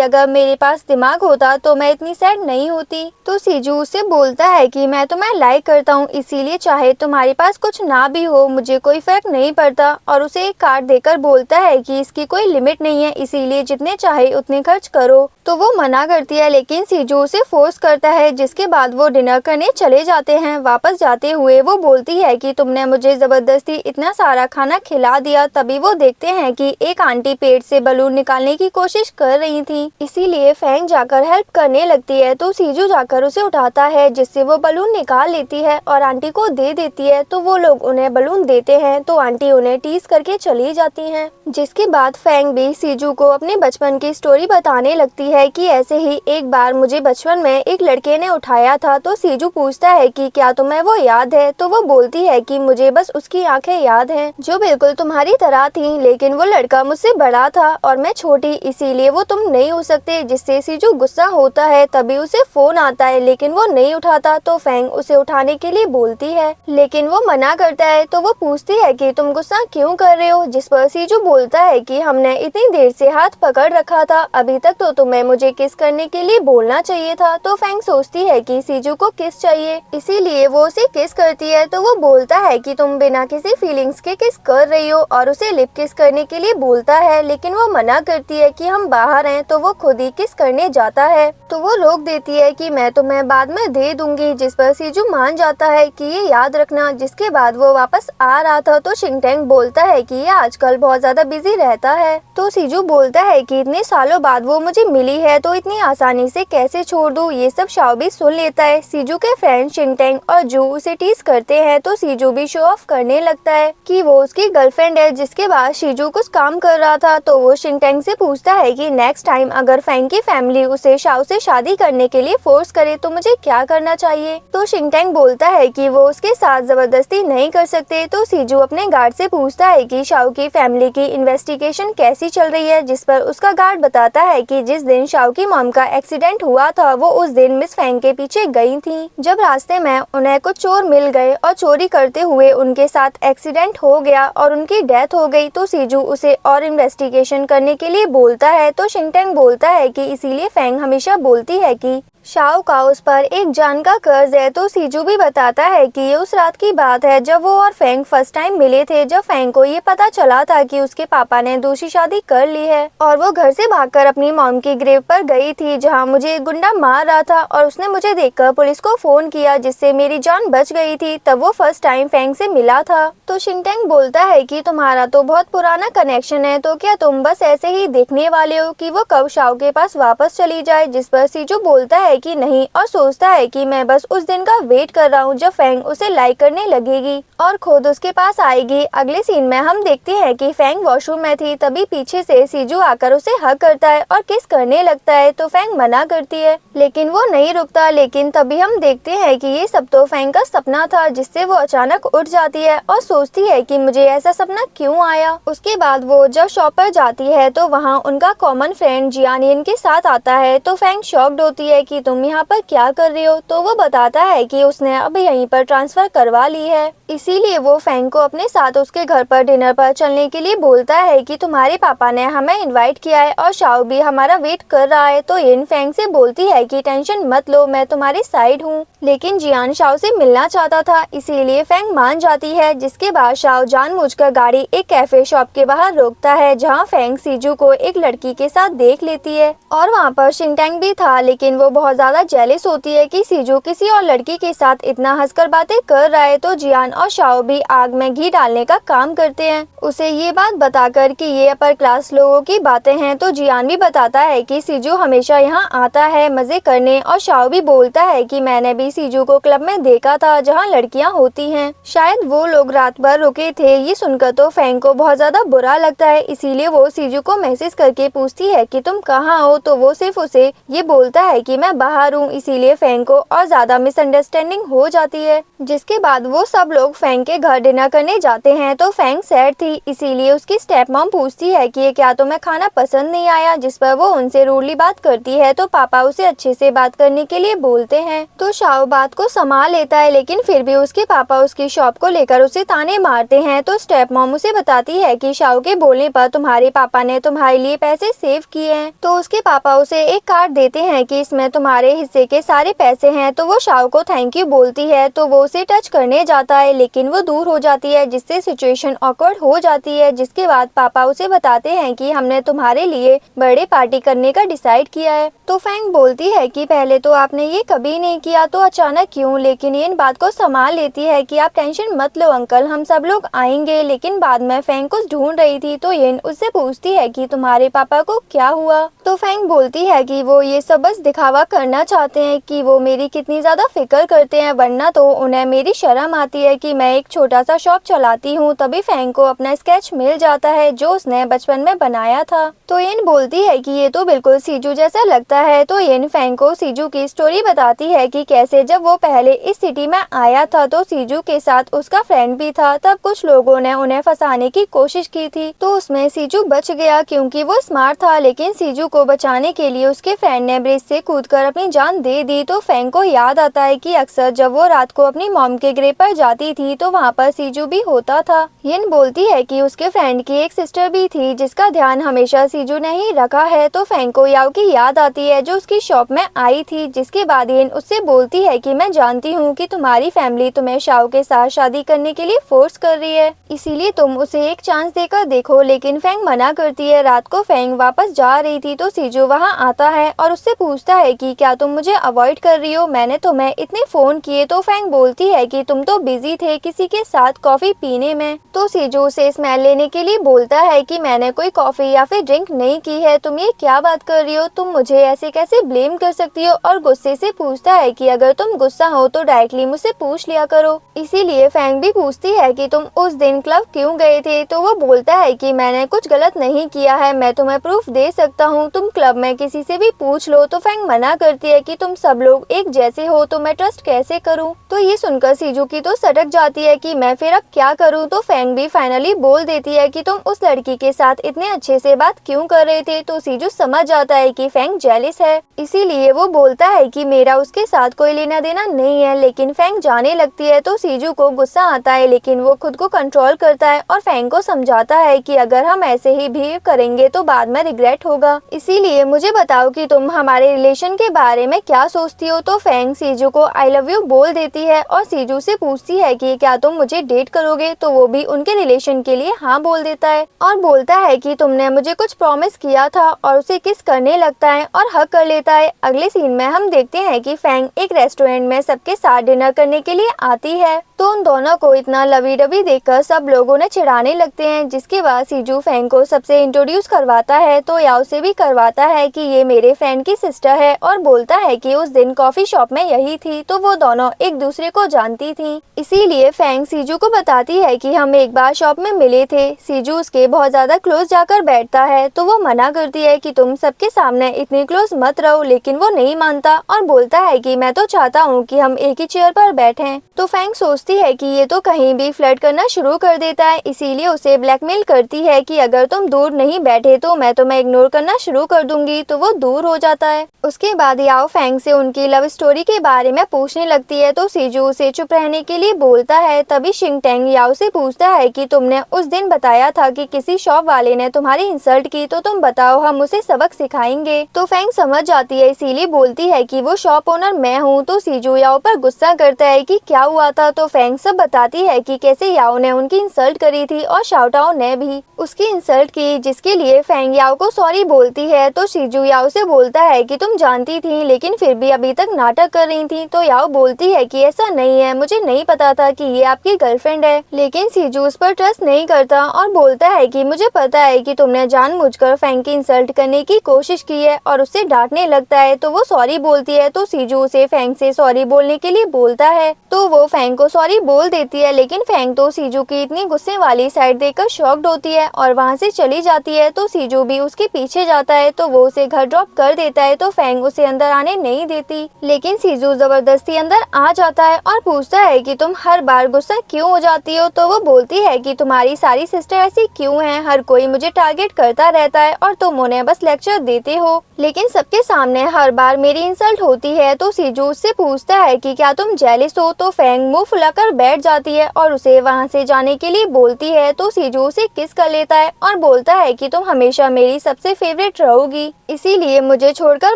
अगर मेरे पास दिमाग होता तो मैं इतनी सैड नहीं होती। तो सीजू उससे बोलता है कि मैं तुम्हें लाइक करता हूँ, इसीलिए चाहे तुम्हारे पास कुछ ना भी हो मुझे कोई फर्क नहीं पड़ता। और उसे एक कार्ड देकर बोलता है कि इसकी कोई लिमिट नहीं है, इसीलिए जितने चाहे उतने खर्च करो। तो वो मना करती है, लेकिन सीजू उसे फोर्स करता है। जिसके बाद वो डिनर करने चले जाते हैं। वापस जाते हुए वो बोलती है कि तुमने मुझे जबरदस्ती इतना सारा खाना खिला दिया। तभी वो देखते हैं कि एक आंटी पेट से बलून निकालने की कोशिश कर रही थी, इसीलिए फेंग जाकर हेल्प करने लगती है। तो सीजू जाकर उसे उठाता है, जिससे वो बलून निकाल लेती है और आंटी को दे देती है। तो वो लोग उन्हें बलून देते हैं तो आंटी उन्हें टीज करके चली जाती हैं। जिसके बाद फेंग भी सीजू को अपने बचपन की स्टोरी बताने लगती है कि ऐसे ही एक बार मुझे बचपन में एक लड़के ने उठाया था। तो सीजू पूछता है कि क्या तुम्हें वो याद है। तो वो बोलती है कि मुझे बस उसकी आंखें याद हैं जो बिल्कुल तुम्हारी तरह थी, लेकिन वो लड़का मुझसे बड़ा था और मैं छोटी, इसीलिए वो तुम नहीं हो सकते। जिससे सीजू गुस्सा होता है। तभी उसे फोन आता है, लेकिन वो नहीं उठाता। तो फेंग उसे उठाने के लिए बोलती है, लेकिन वो मना करता है। तो वो पूछती है कि तुम गुस्सा क्यों कर रहे हो। जिस पर सीजू बोलता है कि हमने इतनी देर से हाथ पकड़ रखा था, अभी तक तो तुम्हें मुझे किस करने के लिए बोलना चाहिए था। तो फेंग सोचती है कि सीजू को किस चाहिए, इसीलिए वो उसे किस करती है। तो वो बोलता है कि तुम बिना किसी फीलिंग्स के किस कर रही हो और उसे लिप किस करने के लिए बोलता है, लेकिन वो मना करती है कि हम बाहर हैं। तो वो खुद ही किस करने जाता है। तो वो रोक देती है कि मैं तुम्हें बाद में दे दूंगी। जिस पर सीजू मान जाता है कि ये याद रखना। जिसके बाद वो वापस आ रहा था तो शिंगटेंग बोलता है कि ये आजकल बहुत ज्यादा बिजी रहता है। तो सीजू बोलता है कि इतने सालों बाद वो मुझे मिली है तो इतनी आसानी से कैसे छोड़ दूं। ये सब शाओ भी सुन लेता है। सीजू के फ्रेंड शिंगटेंग और जू उसे टीज करते हैं। तो सीजू भी शो ऑफ करने लगता है कि वो उसकी गर्लफ्रेंड है। जिसके बाद सीजू कुछ काम कर रहा था तो वो शिंगटेंग से पूछता है कि नेक्स्ट टाइम अगर फेंग की फैमिली उसे शाओ से शादी करने के लिए फोर्स करे तो मुझे क्या करना चाहिए। तो शिंगटेंग बोलता है कि वो उसके साथ जबरदस्ती नहीं कर सकते। तो सीजू अपने गार्ड से पूछता है कि शाओ की फैमिली की इन्वेस्टिगेशन कैसी चल रही है। जिस पर उसका गार्ड बताता है कि जिस दिन शाओ की मॉम का एक्सीडेंट हुआ था वो उस दिन मिस फेंग के पीछे गई थी। जब रास्ते में उन्हें कुछ चोर मिल गए और चोरी करते हुए उनके साथ एक्सीडेंट हो गया और उनकी डेथ हो गई। तो सीजू उसे और इन्वेस्टिगेशन करने के लिए बोलता है। तो शिंगटेंग बोलता है कि इसीलिए फेंग हमेशा बोलती है कि शाओ का उस पर एक जान का कर्ज है। तो सीजू भी बताता है कि ये उस रात की बात है जब वो और फेंग फर्स्ट टाइम मिले थे, जब फेंग को ये पता चला था कि उसके पापा ने दूसरी शादी कर ली है और वो घर से भागकर अपनी मॉम की ग्रेव पर गई थी जहां मुझे एक गुंडा मार रहा था और उसने मुझे देखकर पुलिस को फोन किया, जिससे मेरी जान बच गई थी। तब वो फर्स्ट टाइम फेंग से मिला था। तो शिंगटेंग बोलता है कि तुम्हारा तो बहुत पुराना कनेक्शन है, तो क्या तुम बस ऐसे ही देखने वाले हो कि वो कब शाओ के पास वापस चली जाए। जिस पर सीजू बोलता है कि नहीं और सोचता है कि मैं बस उस दिन का वेट कर रहा हूँ जब फेंग उसे लाइक करने लगेगी और खुद उसके पास आएगी। अगले सीन में हम देखते हैं कि फेंग वॉशरूम में थी। तभी पीछे से सीजू आकर उसे हग करता है और किस करने लगता है। तो फेंग मना करती है, लेकिन वो नहीं रुकता। लेकिन तभी हम देखते हैं कि ये सब तो फेंग का सपना था, जिससे वो अचानक उठ जाती है और सोचती है कि मुझे ऐसा सपना क्यों आया। उसके बाद वो जब शॉप पर जाती है तो वहाँ उनका कॉमन फ्रेंड जियानियन के साथ आता है। तो फेंग शॉक्ड होती है कि तुम यहाँ पर क्या कर रहे हो, तो वो बताता है कि उसने अब यहीं पर ट्रांसफर करवा ली है। इसीलिए वो फैंग को अपने साथ उसके घर पर डिनर पर चलने के लिए बोलता है कि तुम्हारे पापा ने हमें इनवाइट किया है और शाओ भी हमारा वेट कर रहा है। तो येन फैंग से बोलती है कि टेंशन मत लो, मैं तुम्हारी साइड हूँ। लेकिन जियान शाओ से मिलना चाहता था, इसीलिए फैंग मान जाती है। जिसके बाद शाओ जानबूझकर गाड़ी एक कैफे शॉप के बाहर रोकता है, जहाँ फैंग सीजू को एक लड़की के साथ देख लेती है और वहाँ पर शिंगटैंग भी था। लेकिन वो बहुत ज्यादा जेलस होती है कि सीजू किसी और लड़की के साथ इतना हंसकर बातें कर रहा है। तो जियान और शाओ भी आग में घी डालने का काम करते हैं, उसे ये बात बताकर कि ये अपर क्लास लोगों की बातें हैं। तो जियान भी बताता है कि सीजू हमेशा यहाँ आता है मजे करने, और शाओ भी बोलता है कि मैंने भी सीजू को क्लब में देखा था जहाँ लड़कियाँ होती हैं, शायद वो लोग रात भर रुके थे। ये सुनकर तो फैंग को बहुत ज्यादा बुरा लगता है, इसीलिए वो सीजू को मैसेज करके पूछती है कि तुम कहाँ हो। तो वो सिर्फ उसे ये बोलता है कि मैं बाहर हूँ। इसीलिए फैंग को और ज्यादा मिसअंडरस्टैंडिंग हो जाती है। जिसके बाद वो सब लोग फैंग के घर डिनर करने जाते हैं। तो फैंग सैड थी, इसीलिए उसकी स्टेप मॉम पूछती है कि ये क्या तुम्हें खाना पसंद नहीं आया, जिस पर वो उनसे रूडली बात करती है। तो पापा उसे अच्छे से बात करने के लिए बोलते हैं। तो शाओ बात को संभाल लेता है, लेकिन फिर भी उसके पापा उसकी शॉप को लेकर उसे ताने मारते हैं। तो स्टेप मॉम उसे बताती है कि शाओ के बोलने पर तुम्हारे पापा ने तुम्हारे लिए पैसे सेव किए हैं। तो उसके पापा उसे एक कार्ड देते हैं कि इसमें तुम्हारे हिस्से के सारे पैसे हैं। तो वो शाओ को थैंक यू बोलती है, तो वो उसे टच करने जाता है, लेकिन वो दूर हो जाती है, जिससे सिचुएशन ऑकवर्ड हो जाती है। जिसके बाद पापा उसे बताते हैं कि हमने तुम्हारे लिए बर्थडे पार्टी करने का डिसाइड किया है। तो फैंग बोलती है कि पहले तो आपने ये कभी नहीं किया, तो अचानक क्यों। लेकिन ये इन बात को संभाल लेती है कि आप टेंशन मत लो अंकल, हम सब लोग आएंगे। लेकिन बाद में फैंग कुछ ढूंढ रही थी, तो येन उससे पूछती है कि तुम्हारे पापा को क्या हुआ। तो फैंग बोलती है कि वो ये सब बस दिखावा करना चाहते हैं कि वो मेरी कितनी ज्यादा फिक्र करते हैं, वरना तो उन्हें मेरी शर्म आती है कि मैं एक छोटा सा शॉप चलाती हूँ। तभी फैंग को अपना स्केच मिल जाता है जो उसने बचपन में बनाया था। तो येन बोलती है कि ये तो बिल्कुल सीजू जैसा लगता है। तो येन फैंग को सीजू की स्टोरी बताती है कि कैसे जब वो पहले इस सिटी में आया था तो सीजू के साथ उसका फ्रेंड भी था। तब कुछ लोगों ने उन्हें फंसाने की कोशिश की थी, तो उसमें सीजू बच गया क्योंकि वो स्मार्ट था। लेकिन सीजू को बचाने के लिए उसके फ्रेंड ने ब्रिज से कूदकर अपनी जान दे दी। तो फैंग को याद आता है कि अक्सर जब वो रात को अपनी मॉम के ग्रेव पर जाती थी तो वहाँ पर सीजू भी होता था। येन बोलती है कि उसके फ्रेंड की एक सिस्टर भी थी जिसका ध्यान हमेशा सीजू ने ही रखा है। तो फैंग को याओ की याद आती है जो उसकी शॉप में आई थी। जिसके बाद येन उससे बोलती है कि मैं जानती हूँ कि तुम्हारी फैमिली तुम्हें शाओ के साथ शादी करने के लिए फोर्स कर रही है, इसीलिए तुम उसे एक चांस देकर देखो। लेकिन फैंग मना करती है। रात को फैंग वापस जा रही थी तो सीजू वहाँ आता है और उससे पूछता है कि क्या तुम मुझे अवॉइड कर रही हो, मैंने तुम्हें इतने फोन किए। तो फैंग बोलती है कि तुम तो बिजी थे किसी के साथ कॉफी पीने में। तो सीजू उसे स्मेल लेने के लिए बोलता है कि मैंने कोई कॉफी या फिर ड्रिंक नहीं की है, तुम ये क्या बात कर रही हो, तुम मुझे ऐसे कैसे ब्लेम कर सकती हो। और गुस्से से पूछता है कि अगर तुम गुस्सा हो तो डायरेक्टली मुझसे पूछ लिया करो। इसीलिए फैंग भी पूछती है कि तुम उस दिन क्लब क्यों गए थे। तो वो बोलता है कि मैंने कुछ गलत नहीं किया है, मैं तुम्हें प्रूफ दे सकता हूँ, तुम क्लब में किसी से भी पूछ लो। तो फैंग मना करती है कि तुम सब लोग एक जैसे हो तो मैं ट्रस्ट कैसे करूँ। तो ये सुनकर सीजू की तो सटक जाती है कि मैं फिर अब क्या करूँ। तो फैंग भी फाइनली बोल देती है कि तुम उस लड़की के साथ इतने अच्छे से बात क्यों कर रहे थे। तो सीजू समझ जाता है कि फैंग जेलिस है, इसीलिए वो बोलता है कि मेरा उसके साथ कोई लेना देना नहीं है। लेकिन फैंग जाने लगती है तो सीजू को गुस्सा आता है, लेकिन वो खुद को कंट्रोल करता है और फैंग को समझाता है कि अगर हम ऐसे ही बिहेव करेंगे तो बाद में रिग्रेट होगा, इसीलिए मुझे बताओ कि तुम हमारे रिलेशन के बारे में क्या सोचती हो। तो फैंग सीजू को आई लव यू बोल देती है और सीजू से पूछती है कि क्या तुम मुझे डेट करोगे। तो वो भी उनके रिलेशन के लिए हाँ बोल देता है और बोलता है कि तुमने मुझे कुछ प्रॉमिस किया था, और उसे किस करने लगता है और हक कर लेता है। अगले सीन में हम देखते हैं कि फैंग एक रेस्टोरेंट में सबके साथ डिनर करने के लिए आती है। तो उन दोनों को इतना लवी डबी देखकर सब लोगों ने चिढ़ाने लगते हैं। जिसके बाद सीजू फैंग को सबसे इंट्रोड्यूस करवाता है, तो याओ से भी करवाता है कि ये मेरे फ्रेंड की सिस्टर है, और बोलता है कि उस दिन कॉफी शॉप में यही थी, तो वो दोनों एक दूसरे को जानती थी। इसीलिए फैंग सीजू को बताती है कि हम एक बार शॉप में मिले थे। सीजू उसके बहुत ज्यादा क्लोज जाकर बैठता है, तो वो मना करती है कि तुम सबके सामने इतनी क्लोज मत रहो, लेकिन वो नहीं मानता और बोलता है कि मैं तो चाहता हूँ कि हम एक ही चेयर पर बैठें। तो फैंग सोचती सोचती है कि ये तो कहीं भी फ्लर्ट करना शुरू कर देता है, इसीलिए उसे ब्लैकमेल करती है कि अगर तुम दूर नहीं बैठे तो मैं तुम्हें इग्नोर करना शुरू कर दूंगी। तो वो दूर हो जाता है। उसके बाद याओ फेंग से उनकी लव स्टोरी के बारे में पूछने लगती है तो सीजू उसे चुप रहने के लिए बोलता है। तभी शिंगटैंग याओ से पूछता है कि तुमने उस दिन बताया था कि किसी शॉप वाले ने तुम्हारी इंसल्ट की, तो तुम बताओ, हम उसे सबक सिखाएंगे। तो फेंग समझ जाती है, इसीलिए बोलती है कि वो शॉप ओनर मैं हूँ। तो सीजू याओ पर गुस्सा करता है कि क्या हुआ था। तो फेंग सब बताती है कि कैसे याओ ने उनकी इंसल्ट करी थी और शाओटाओ ने भी उसकी इंसल्ट की, जिसके लिए फेंग याओ को सॉरी बोलती है। तो सीजू याओ से बोलता है कि तुम जानती थी लेकिन फिर भी अभी तक नाटक कर रही थी। तो याओ बोलती है कि ऐसा नहीं है, मुझे नहीं पता था कि ये आपकी गर्लफ्रेंड है। लेकिन सीजू उस पर ट्रस्ट नहीं करता और बोलता है कि मुझे पता है कि तुमने जानबूझकर फेंग की इंसल्ट करने की कोशिश की है, और उससे डांटने लगता है। तो वो सॉरी बोलती है। तो सीजू उसे फेंग से सॉरी बोलने के लिए बोलता है। तो वो फेंग को सॉरी बोल देती है, लेकिन फेंग तो सीजू की इतनी गुस्से वाली साइड देखकर शॉक्ड होती है और वहाँ से चली जाती है। तो सीजू भी उसके पीछे जाता है। तो वो उसे घर ड्रॉप कर देता है। तो फेंग उसे अंदर आने नहीं देती, लेकिन सीजू जबरदस्ती अंदर आ जाता है और पूछता है कि तुम हर बार गुस्सा क्यों हो जाती हो। तो वो बोलती है कि तुम्हारी सारी सिस्टर ऐसी क्यों हैं, हर कोई मुझे टारगेट करता रहता है और तुम उन्हें बस लेक्चर देते हो, लेकिन सबके सामने हर बार मेरी इंसल्ट होती है। तो सीजू उससे पूछता है कि क्या तुम जेलिस हो। तो फेंग मुंह फुलाकर बैठ जाती है और उसे वहाँ से जाने के लिए बोलती है। तो सीजू उसे किस कर लेता है और बोलता है कि तुम हमेशा मेरी सबसे फेवरेट रहोगी, इसीलिए मुझे छोड़कर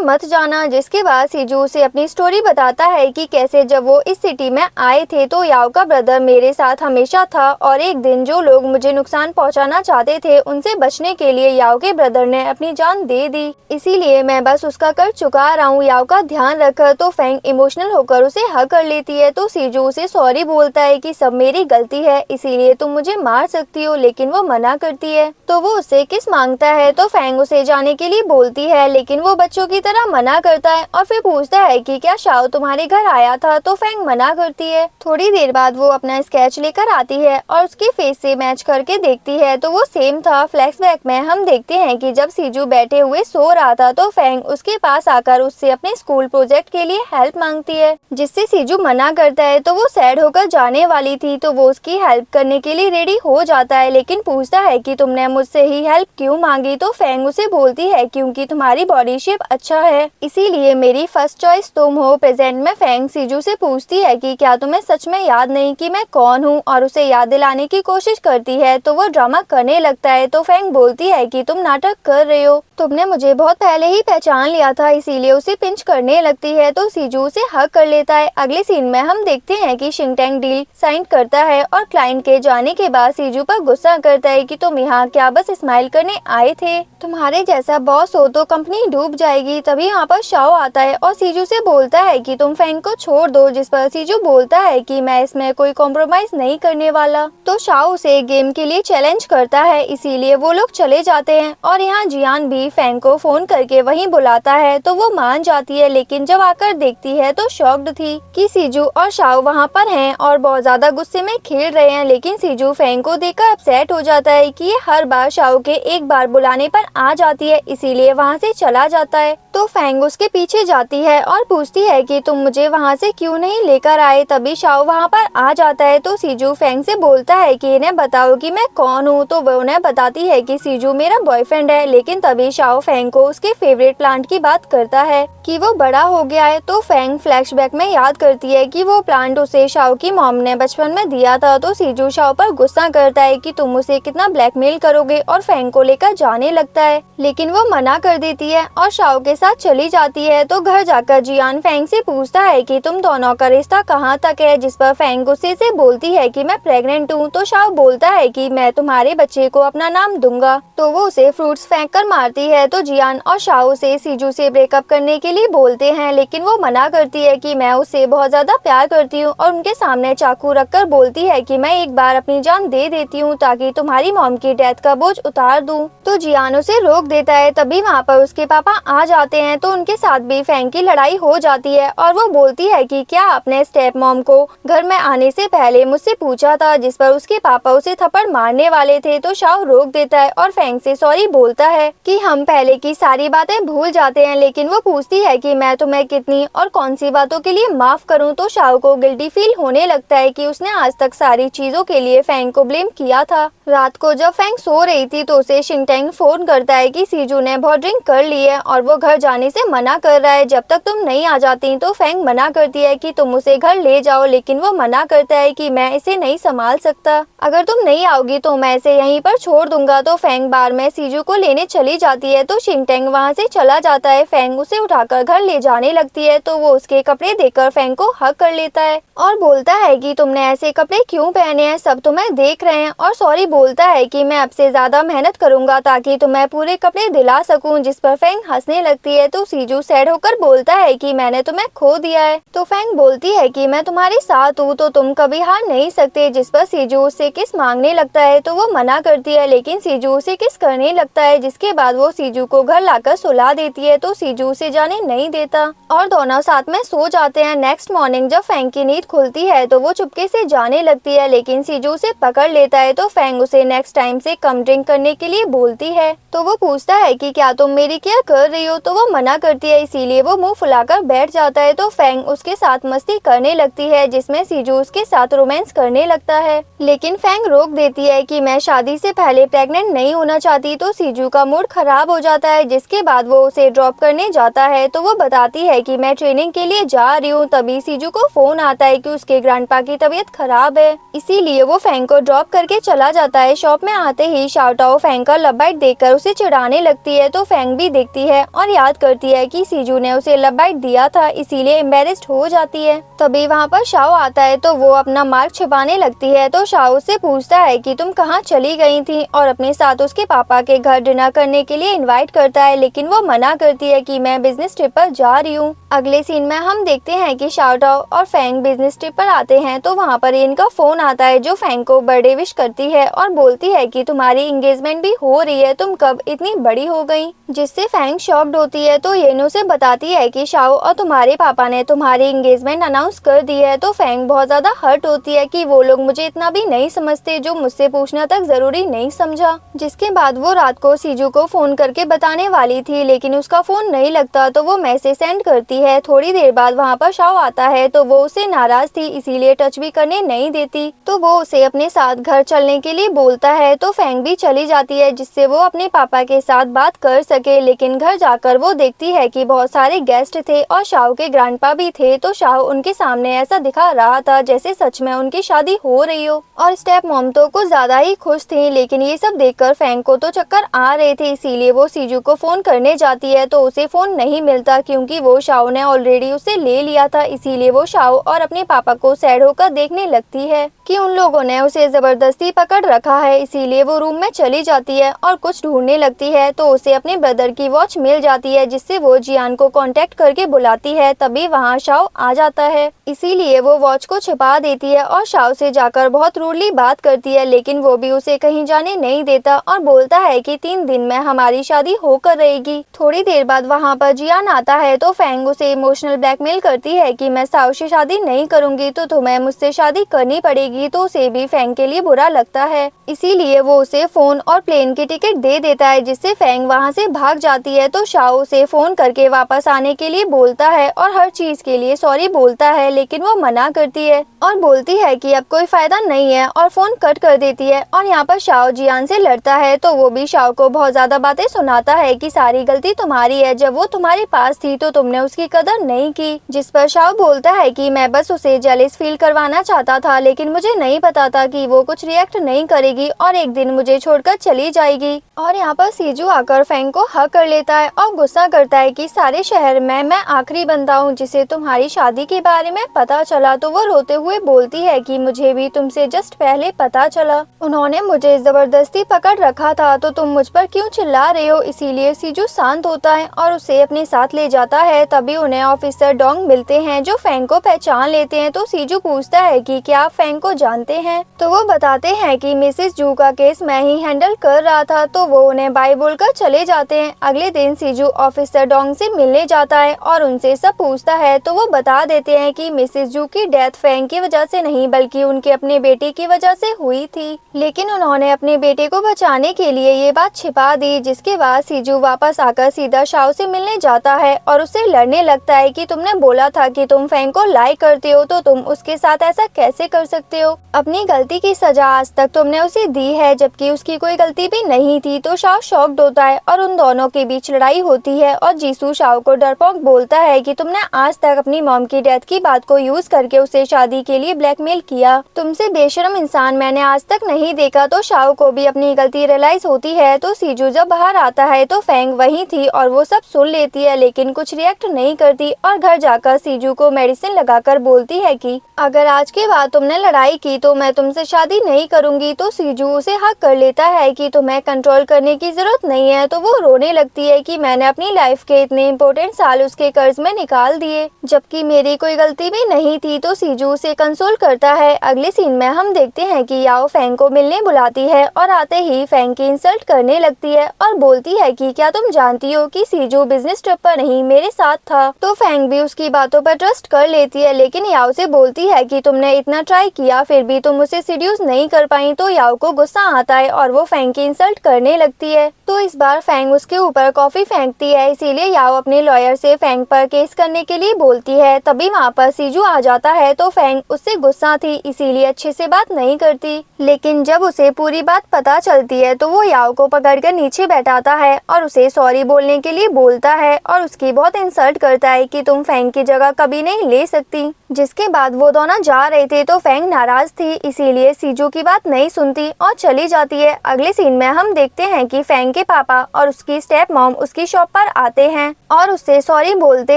मत जाना। जिसके बाद सीजू उसे अपनी स्टोरी बताता है कि कैसे जब वो इस सिटी में आए थे तो याओ का ब्रदर मेरे साथ हमेशा था, और एक दिन जो लोग मुझे नुकसान पहुंचाना चाहते थे उनसे बचने के लिए याओ के ब्रदर ने अपनी जान दे दी, इसीलिए मैं बस उसका कर चुका रहा हूँ, याओ का ध्यान रख। तो फेंग इमोशनल होकर उसे हग कर लेती है। तो सीजू उसे सॉरी बोलता है कि सब मेरी गलती है, इसीलिए तुम मुझे मार सकती हो, लेकिन वो मना करती है। तो वो उससे किस मांगता है। तो फेंग उसे जाने के लिए बोलती है, लेकिन वो बच्चों की तरह मना करता है और फिर पूछता है कि क्या शाओ तुम्हारे घर आया था। तो फेंग मना करती है। थोड़ी देर बाद वो अपना स्केच लेकर आती है और उसके फेस से मैच करके देखती है तो वो सेम था। फ्लैशबैक में हम देखते हैं कि जब सीजू बैठे हुए सो रहा था तो फेंग उसके पास आकर उससे अपने स्कूल प्रोजेक्ट के लिए हेल्प मांगती है, जिससे सीजू मना करता है। तो वो सैड होकर जाने वाली थी, तो वो उसकी हेल्प करने के लिए रेडी हो जाता है, लेकिन पूछता है कि तुमने मुझसे ही हेल्प क्यों मांगी। तो फेंग उसे बोलती है क्योंकि तुम्हारी बॉडी शेप अच्छा है, इसीलिए मेरी फर्स्ट चॉइस तुम हो। प्रेजेंट में फेंग सीजू से पूछती है कि क्या तुम्हें सच में याद नहीं कि मैं कौन हूँ, और उसे याद दिलाने की कोशिश करती है तो वो ड्रामा करने लगता है। तो फेंग बोलती है कि तुम नाटक कर रहे हो, तुमने मुझे बहुत पहले ही पहचान लिया था, इसीलिए उसे पिंच करने लगती है। तो सीजू उसे हग कर लेता है। अगले सीन में हम देखते हैं कि शिंगटैंग डील साइन करता है और क्लाइंट के जाने के बाद सीजू पर गुस्सा करता है कि तुम यहाँ क्या बस स्माइल करने आए थे, तुम्हारे जैसा बॉस हो तो कंपनी डूब जाएगी। तभी यहाँ पर शाओ आता है और सीजू से बोलता है कि तुम फेंग को छोड़ दो, जिस पर सीजू बोलता है कि मैं इसमें कोई कॉम्प्रोमाइज नहीं करने वाला। तो शाओ उसे गेम के लिए चैलेंज करता है, इसीलिए वो लोग चले जाते हैं और यहाँ जियान भी फेंग को फोन करके वहीं बुलाता है। तो वो मान जाती है, लेकिन जब आकर देखती है तो शॉक्ड थी कि सीजू और शाओ वहाँ पर हैं और बहुत ज्यादा गुस्से में खेल रहे हैं। लेकिन सीजू फेंग को देखकर अपसेट हो जाता है कि ये हर बार शाओ के एक बार बुलाने पर आ जाती है, इसीलिए वहाँ से चला जाता है। तो फेंग उसके पीछे जाती है और पूछती है कि तुम मुझे वहाँ से क्यों नहीं लेकर आए। तभी शाओ वहाँ पर आ जाता है। तो सीजू फेंग से बोलता है कि इन्हें बताओ कि मैं कौन हूँ। तो वो उन्हें बताती है कि सीजू मेरा बॉयफ्रेंड है, लेकिन तभी शाओ फेंग को उसके फेवरेट प्लांट की बात करता है कि वो बड़ा हो गया है। तो फेंग फ्लैशबैक में याद करती है कि वो प्लांट उसे शाओ की मॉम ने बचपन में दिया था। तो सीजू शाओ पर गुस्सा करता है कि तुम उसे कितना ब्लैकमेल करोगे और फेंग को लेकर जाने लगता है, लेकिन वो मना कर देती है और शाओ के साथ चली जाती है। तो घर जाकर जियान फेंग से पूछता है कि तुम दोनों का रिश्ता कहाँ तक है, जिस पर फेंग गुस्से से बोलती है कि मैं प्रेग्नेंट हूँ। तो शाओ बोलता है कि मैं तुम्हारे बच्चे को अपना नाम दूंगा। तो वो उसे फ्रूट्स फेंक कर मारती है। तो जियान और शाओ उसे सीजू से ब्रेकअप करने के लिए बोलते हैं, लेकिन वो मना करती है कि मैं उससे बहुत ज्यादा प्यार करती हूँ, और उनके सामने चाकू रखकर बोलती है कि मैं एक बार अपनी जान दे देती हूँ ताकि तुम्हारी मॉम की डेथ का बोझ उतार दूँ। तो जियान उसे रोक देता है। तभी वहाँ पर उसके पापा आ जाते हैं। तो उनके साथ भी फेंग की लड़ाई हो जाती है और वो बोलती है कि क्या आपने स्टेप मॉम को घर में आने से पहले मुझसे पूछा था, जिस पर उसके पापा उसे थप्पड़ मारने वाले थे। तो शाओ रोक देता है और फेंग से सॉरी बोलता है कि हम पहले की सारी बातें भूल जाते हैं, लेकिन वो पूछती है कि मैं तुम्हें कितनी और कौन सी बातों के लिए माफ करूं। तो शाओ को गिल्टी फील होने सोचने लगता है कि उसने आज तक सारी चीजों के लिए फैंग को ब्लेम किया था। रात को जब फैंग सो रही थी तो उसे शिनटैंग फोन करता है कि सीजू ने बहुत ड्रिंक कर ली है और वो घर जाने से मना कर रहा है। जब तक तुम नहीं आ जाती तो फैंग मना करती है कि तुम उसे घर ले जाओ, लेकिन वो मना करता है कि मैं इसे नहीं संभाल सकता, अगर तुम नहीं आओगी तो मैं इसे यहीं पर छोड़ दूंगा। तो फैंग बार में सीजू को लेने चली जाती है तो शिनटैंग वहाँ से चला जाता है। फैंग उसे उठाकर घर ले जाने लगती है तो वो उसके कपड़े देखकर फैंग को हक कर लेता है और बोलता है कि तुमने ऐसे कपड़े क्यों पहने हैं, सब तुम्हें देख रहे हैं, और सॉरी बोलता है कि मैं अब से ज्यादा मेहनत करूंगा ताकि तुम्हें पूरे कपड़े दिला सकूं। जिस पर फैंग हंसने लगती है तो सीजू सैड होकर बोलता है कि मैंने तुम्हें खो दिया है। तो फैंग बोलती है कि मैं तुम्हारे साथ हूँ तो तुम कभी हार नहीं सकते। जिस पर सीजू उससे किस मांगने लगता है तो वो मना करती है, लेकिन सीजू उसे किस करने लगता है, जिसके बाद वो सीजू को घर लाकर सुला देती है तो सीजू उसे जाने नहीं देता और दोनों साथ में सो जाते हैं। नेक्स्ट मॉर्निंग जब फैंग की नींद खुलती है तो वो चुपके से जाने लगती है, लेकिन सीजू उसे पकड़ लेता है तो फैंग उसे नेक्स्ट टाइम से कम ड्रिंक करने के लिए बोलती है। तो वो पूछता है कि क्या तुम मेरी केयर कर रही हो, तो वो मना करती है, इसीलिए वो मुंह फुलाकर बैठ जाता है। तो फैंग उसके साथ मस्ती करने लगती है जिसमें सीजू उसके साथ रोमांस करने लगता है, लेकिन फैंग रोक देती है कि मैं शादी से पहले प्रेग्नेंट नहीं होना चाहती। तो सीजू का मूड खराब हो जाता है, जिसके बाद वो उसे ड्रॉप करने जाता है। तो वो बताती है कि मैं ट्रेनिंग के लिए जा रही हूँ। तभी सीजू को फोन आता है कि उसके ग्रैंडपा की तबीयत खराब है, इसीलिए वो फैंग को ड्रॉप करके चला जाता है। शॉप में आते ही शाओटाओ फैंग का लव बाइट देखकर उसे चिढ़ाने लगती है तो फैंग भी देखती है और याद करती है कि सीजू ने उसे लव बाइट दिया था, इसीलिए एम्बेरेस्ड हो जाती है। तभी वहाँ पर शाओ आता है तो वो अपना मार्क छिपाने लगती है। तो शाओ से पूछता है कि तुम कहाँ चली गई थी और अपने साथ उसके पापा के घर डिनर करने के लिए इनवाइट करता है, लेकिन वो मना करती है कि मैं बिजनेस ट्रिप पर जा रही हूँ। अगले सीन में हम देखते हैं कि शाओटाओ और फैंग बिजनेस ट्रिप पर आते हैं तो वहाँ पर इनका फोन आता है जो फैंग को बर्थडे विश करती है और बोलती है कि तुम्हारी एंगेजमेंट भी हो रही है, तुम कब इतनी बड़ी हो गई, जिससे फैंग शॉक्ड होती है। तो येनो से बताती है कि शाओ और तुम्हारे पापा ने तुम्हारी एंगेजमेंट अनाउंस कर दी है। तो फैंग बहुत ज्यादा हर्ट होती है कि वो लोग मुझे इतना भी नहीं समझते, जो मुझसे पूछना तक जरूरी नहीं समझा। जिसके बाद वो रात को सीजू को फोन करके बताने वाली थी, लेकिन उसका फोन नहीं लगता तो वो मैसेज सेंड करती है। थोड़ी देर बाद वहाँ पर शाओ आता है तो वो उसे नाराज थी, इसीलिए टच भी करने नहीं देती। तो वो उसे अपने साथ घर चलने के लिए बोलता है तो फैंग भी चली जाती है, जिससे वो अपने पापा के साथ बात कर सके। लेकिन घर जाकर वो देखती है कि बहुत सारे गेस्ट थे और शाओ के ग्रैंडपा भी थे। तो शाओ उनके सामने ऐसा दिखा रहा था जैसे सच में उनकी शादी हो रही हो, और स्टेप मॉम तो कुछ ज्यादा ही खुश थी। लेकिन ये सब देखकर फैंग को तो चक्कर आ रहे थे, इसीलिए वो सीजू को फोन करने जाती है तो उसे फोन नहीं मिलता क्योंकि वो शाओ ने ऑलरेडी उसे ले लिया था। इसीलिए वो शाओ और अपने पापा को सैड होकर देखने लगती है कि उन लोगों ने उसे जबरदस्ती पकड़ रखा है, इसीलिए वो रूम में चली जाती है और कुछ ढूंढने लगती है। तो उसे अपने ब्रदर की वॉच मिल जाती है, जिससे वो जियान को कांटेक्ट करके बुलाती है। तभी वहाँ शाओ आ जाता है, इसीलिए वो वॉच को छिपा देती है और शाओ से जाकर बहुत रूडली बात करती है, लेकिन वो भी उसे कहीं जाने नहीं देता और बोलता है कि 3 दिन में हमारी शादी होकर रहेगी। थोड़ी देर बाद वहाँ पर जियान आता है तो फैंग उसे इमोशनल ब्लैकमेल करती है कि मैं शाओ से शादी नहीं करूंगी तो तुम्हें मुझसे शादी करनी पड़ेगी। तो उसे भी फैंग के लिए बुरा लगता है, इसीलिए वो उसे फोन और प्लेन की टिकट दे देता है, जिससे फैंग वहाँ से भाग जाती है। तो शाओ उसे फोन करके वापस आने के लिए बोलता है और हर चीज के लिए सॉरी बोलता है, लेकिन वो मना करती है और बोलती है कि अब कोई फायदा नहीं है और फोन कट कर देती है। और यहाँ पर शाओ जियान से लड़ता है तो वो भी शाओ को बहुत ज्यादा बातें सुनाता है कि सारी गलती तुम्हारी है, जब वो तुम्हारे पास थी तो तुमने उसकी कदर नहीं की। जिस पर शाओ बोलता है कि मैं बस उसे जेलस फील करवाना चाहता था, लेकिन मुझे नहीं पता था कि वो कुछ रिएक्ट नहीं करेगी और एक दिन मुझे छोड़कर चली जाएगी। और यहाँ पर सीजू आकर फैंग को हक कर लेता है और गुस्सा करता है कि सारे शहर में मैं आखिरी बंदा हूँ जिसे तुम्हारी शादी के बारे में पता चला। तो वो रोते हुए बोलती है कि मुझे भी तुमसे जस्ट पहले पता चला, उन्होंने मुझे जबरदस्ती पकड़ रखा था, तो तुम मुझ पर क्यों चिल्ला रहे हो। इसीलिए सीजू शांत होता है और उसे अपने साथ ले जाता है। तभी उन्हें ऑफिसर डोंग मिलते हैं जो फैंग को पहचान लेते हैं। तो सीजू पूछता है कि क्या आप फैंग को जानते हैं, तो वो बताते हैं कि मिसेस जू का केस मैं ही हैंडल कर रहा था, तो वो उन्हें बाय बोलकर चले जाते हैं। अगले दिन सीजू ऑफिसर डोंग से मिलने जाता है और उनसे सब पूछता है, तो वो बता देते हैं कि मिसेस जू की डेथ फैंग की वजह से नहीं बल्कि उनके अपने बेटे की वजह से हुई थी, लेकिन उन्होंने अपने बेटे को बचाने के लिए ये बात छिपा दी। जिसके बाद सीजू वापस आकर सीधा शाओ से मिलने जाता है और उससे लड़ने लगता है कि तुमने बोला था कि तुम फैंग को लाइक करते हो, तो तुम उसके साथ ऐसा कैसे कर सकते हो? अपनी गलती की सजा आज तक तुमने उसे दी है, जबकि उसकी कोई गलती भी नहीं थी। तो शाओ शॉक्ड होता है और उन दोनों के बीच लड़ाई होती है और जीसू शाओ को डरपोक बोलता है कि तुमने आज तक अपनी मॉम की डेथ की बात को यूज करके उसे शादी के लिए ब्लैकमेल किया। तुमसे बेशर्म इंसान मैंने आज तक नहीं देखा। तो शाओ को भी अपनी गलती रियलाइज होती है। तो सीजू जब बाहर आता है तो फैंग वहीं थी और वो सब सुन लेती है, लेकिन कुछ रिएक्ट नहीं करती और घर जाकर सीजू को मेडिसिन लगाकर बोलती है कि अगर आज के बाद तुमने लड़ाई की तो मैं तुमसे शादी नहीं करूंगी। तो सीजू उसे हक कर लेता है कि तुम्हें कंट्रोल करने की जरूरत नहीं है। तो वो रोने लगती है कि मैंने अपनी लाइफ के इतने इम्पोर्टेंट साल उसके कर्ज में निकाल दिए, जबकि मेरी कोई गलती भी नहीं थी। तो सीजू उसे कंसोल करता है। अगले सीन में हम देखते हैं कि याओ फैंग को मिलने बुलाती है और आते ही फैंग की इंसल्ट करने लगती है और बोलती है कि क्या तुम जानती हो कि सीजू बिजनेस ट्रिप पर नहीं मेरे साथ था। तो फैंग भी उसकी बातों पर ट्रस्ट कर लेती है, लेकिन याओ से बोलती है कि तुमने इतना ट्राई किया फिर भी तुम उसे सीड्यूस नहीं कर पाई। तो याओ को गुस्सा आता है और वो फैंग की इंसल्ट करने लगती है। तो इस बार फैंग उसके ऊपर कॉफी फेंकती है, इसीलिए याओ अपने लॉयर से फैंग पर केस करने के लिए बोलती है। तभी वहाँ पर सीजू आ जाता है। तो फैंग उससे गुस्सा थी, इसीलिए अच्छे से बात नहीं करती, लेकिन जब उसे पूरी बात पता चलती है तो वो याओ को पकड़कर नीचे बैठाता है और उसे सॉरी बोलने के लिए बोलता है और उसकी बहुत इंसल्ट करता है कि तुम फैंग की जगह कभी नहीं ले सकती। जिसके बाद वो दोनों जा रहे थे तो फैंग नाराज थी, इसीलिए सीजू की बात नहीं सुनती और चली जाती है। अगले सीन में हम देखते हैं कि फैंग के पापा और उसकी स्टेप मॉम उसकी शॉप पर आते हैं और उससे सॉरी बोलते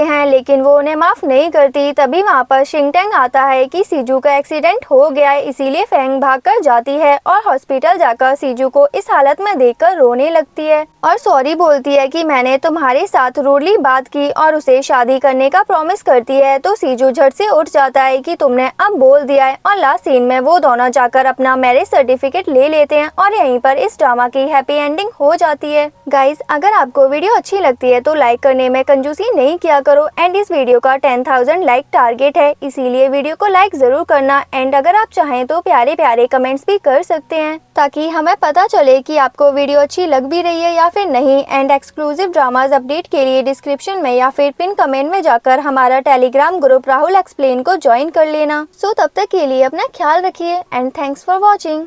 हैं, लेकिन वो उन्हें माफ नहीं करती। तभी वहाँ पर शिंगटेंग आता है कि सीजू का एक्सीडेंट हो गया है, इसीलिए फैंग भागकर जाती है और हॉस्पिटल जाकर सीजू को इस हालत में देखकर रोने लगती है और सॉरी बोलती है कि मैंने तुम्हारे साथ रूडली बात की और उसे शादी करने का प्रॉमिस करती है। तो सीजू झट से उठ जाता है कि तुमने अब बोल दिया है और लास्ट सीन में वो दोनों जाकर अपना मैरिज सर्टिफिकेट ले लेते हैं और यहीं पर इस ड्रामा की हैप्पी एंडिंग हो जाती है। गाइज, अगर आपको वीडियो अच्छी लगती है तो लाइक करने में कंजूसी नहीं किया करो एंड इस वीडियो का 10,000 लाइक टारगेट है, इसीलिए वीडियो को लाइक जरूर करना एंड अगर आप चाहें तो प्यारे प्यारे कमेंट्स भी कर सकते हैं ताकि हमें पता चले कि आपको वीडियो अच्छी लग भी रही है या फिर नहीं। एंड एक्सक्लूसिव ड्रामाज अपडेट के लिए डिस्क्रिप्शन में या फिर पिन कमेंट में जाकर हमारा टेलीग्राम ग्रुप राहुल एक्सप्लेन को ज्वाइन कर लेना। सो तब तक के लिए अपना ख्याल रखिए एंड थैंक्स फॉर वॉचिंग।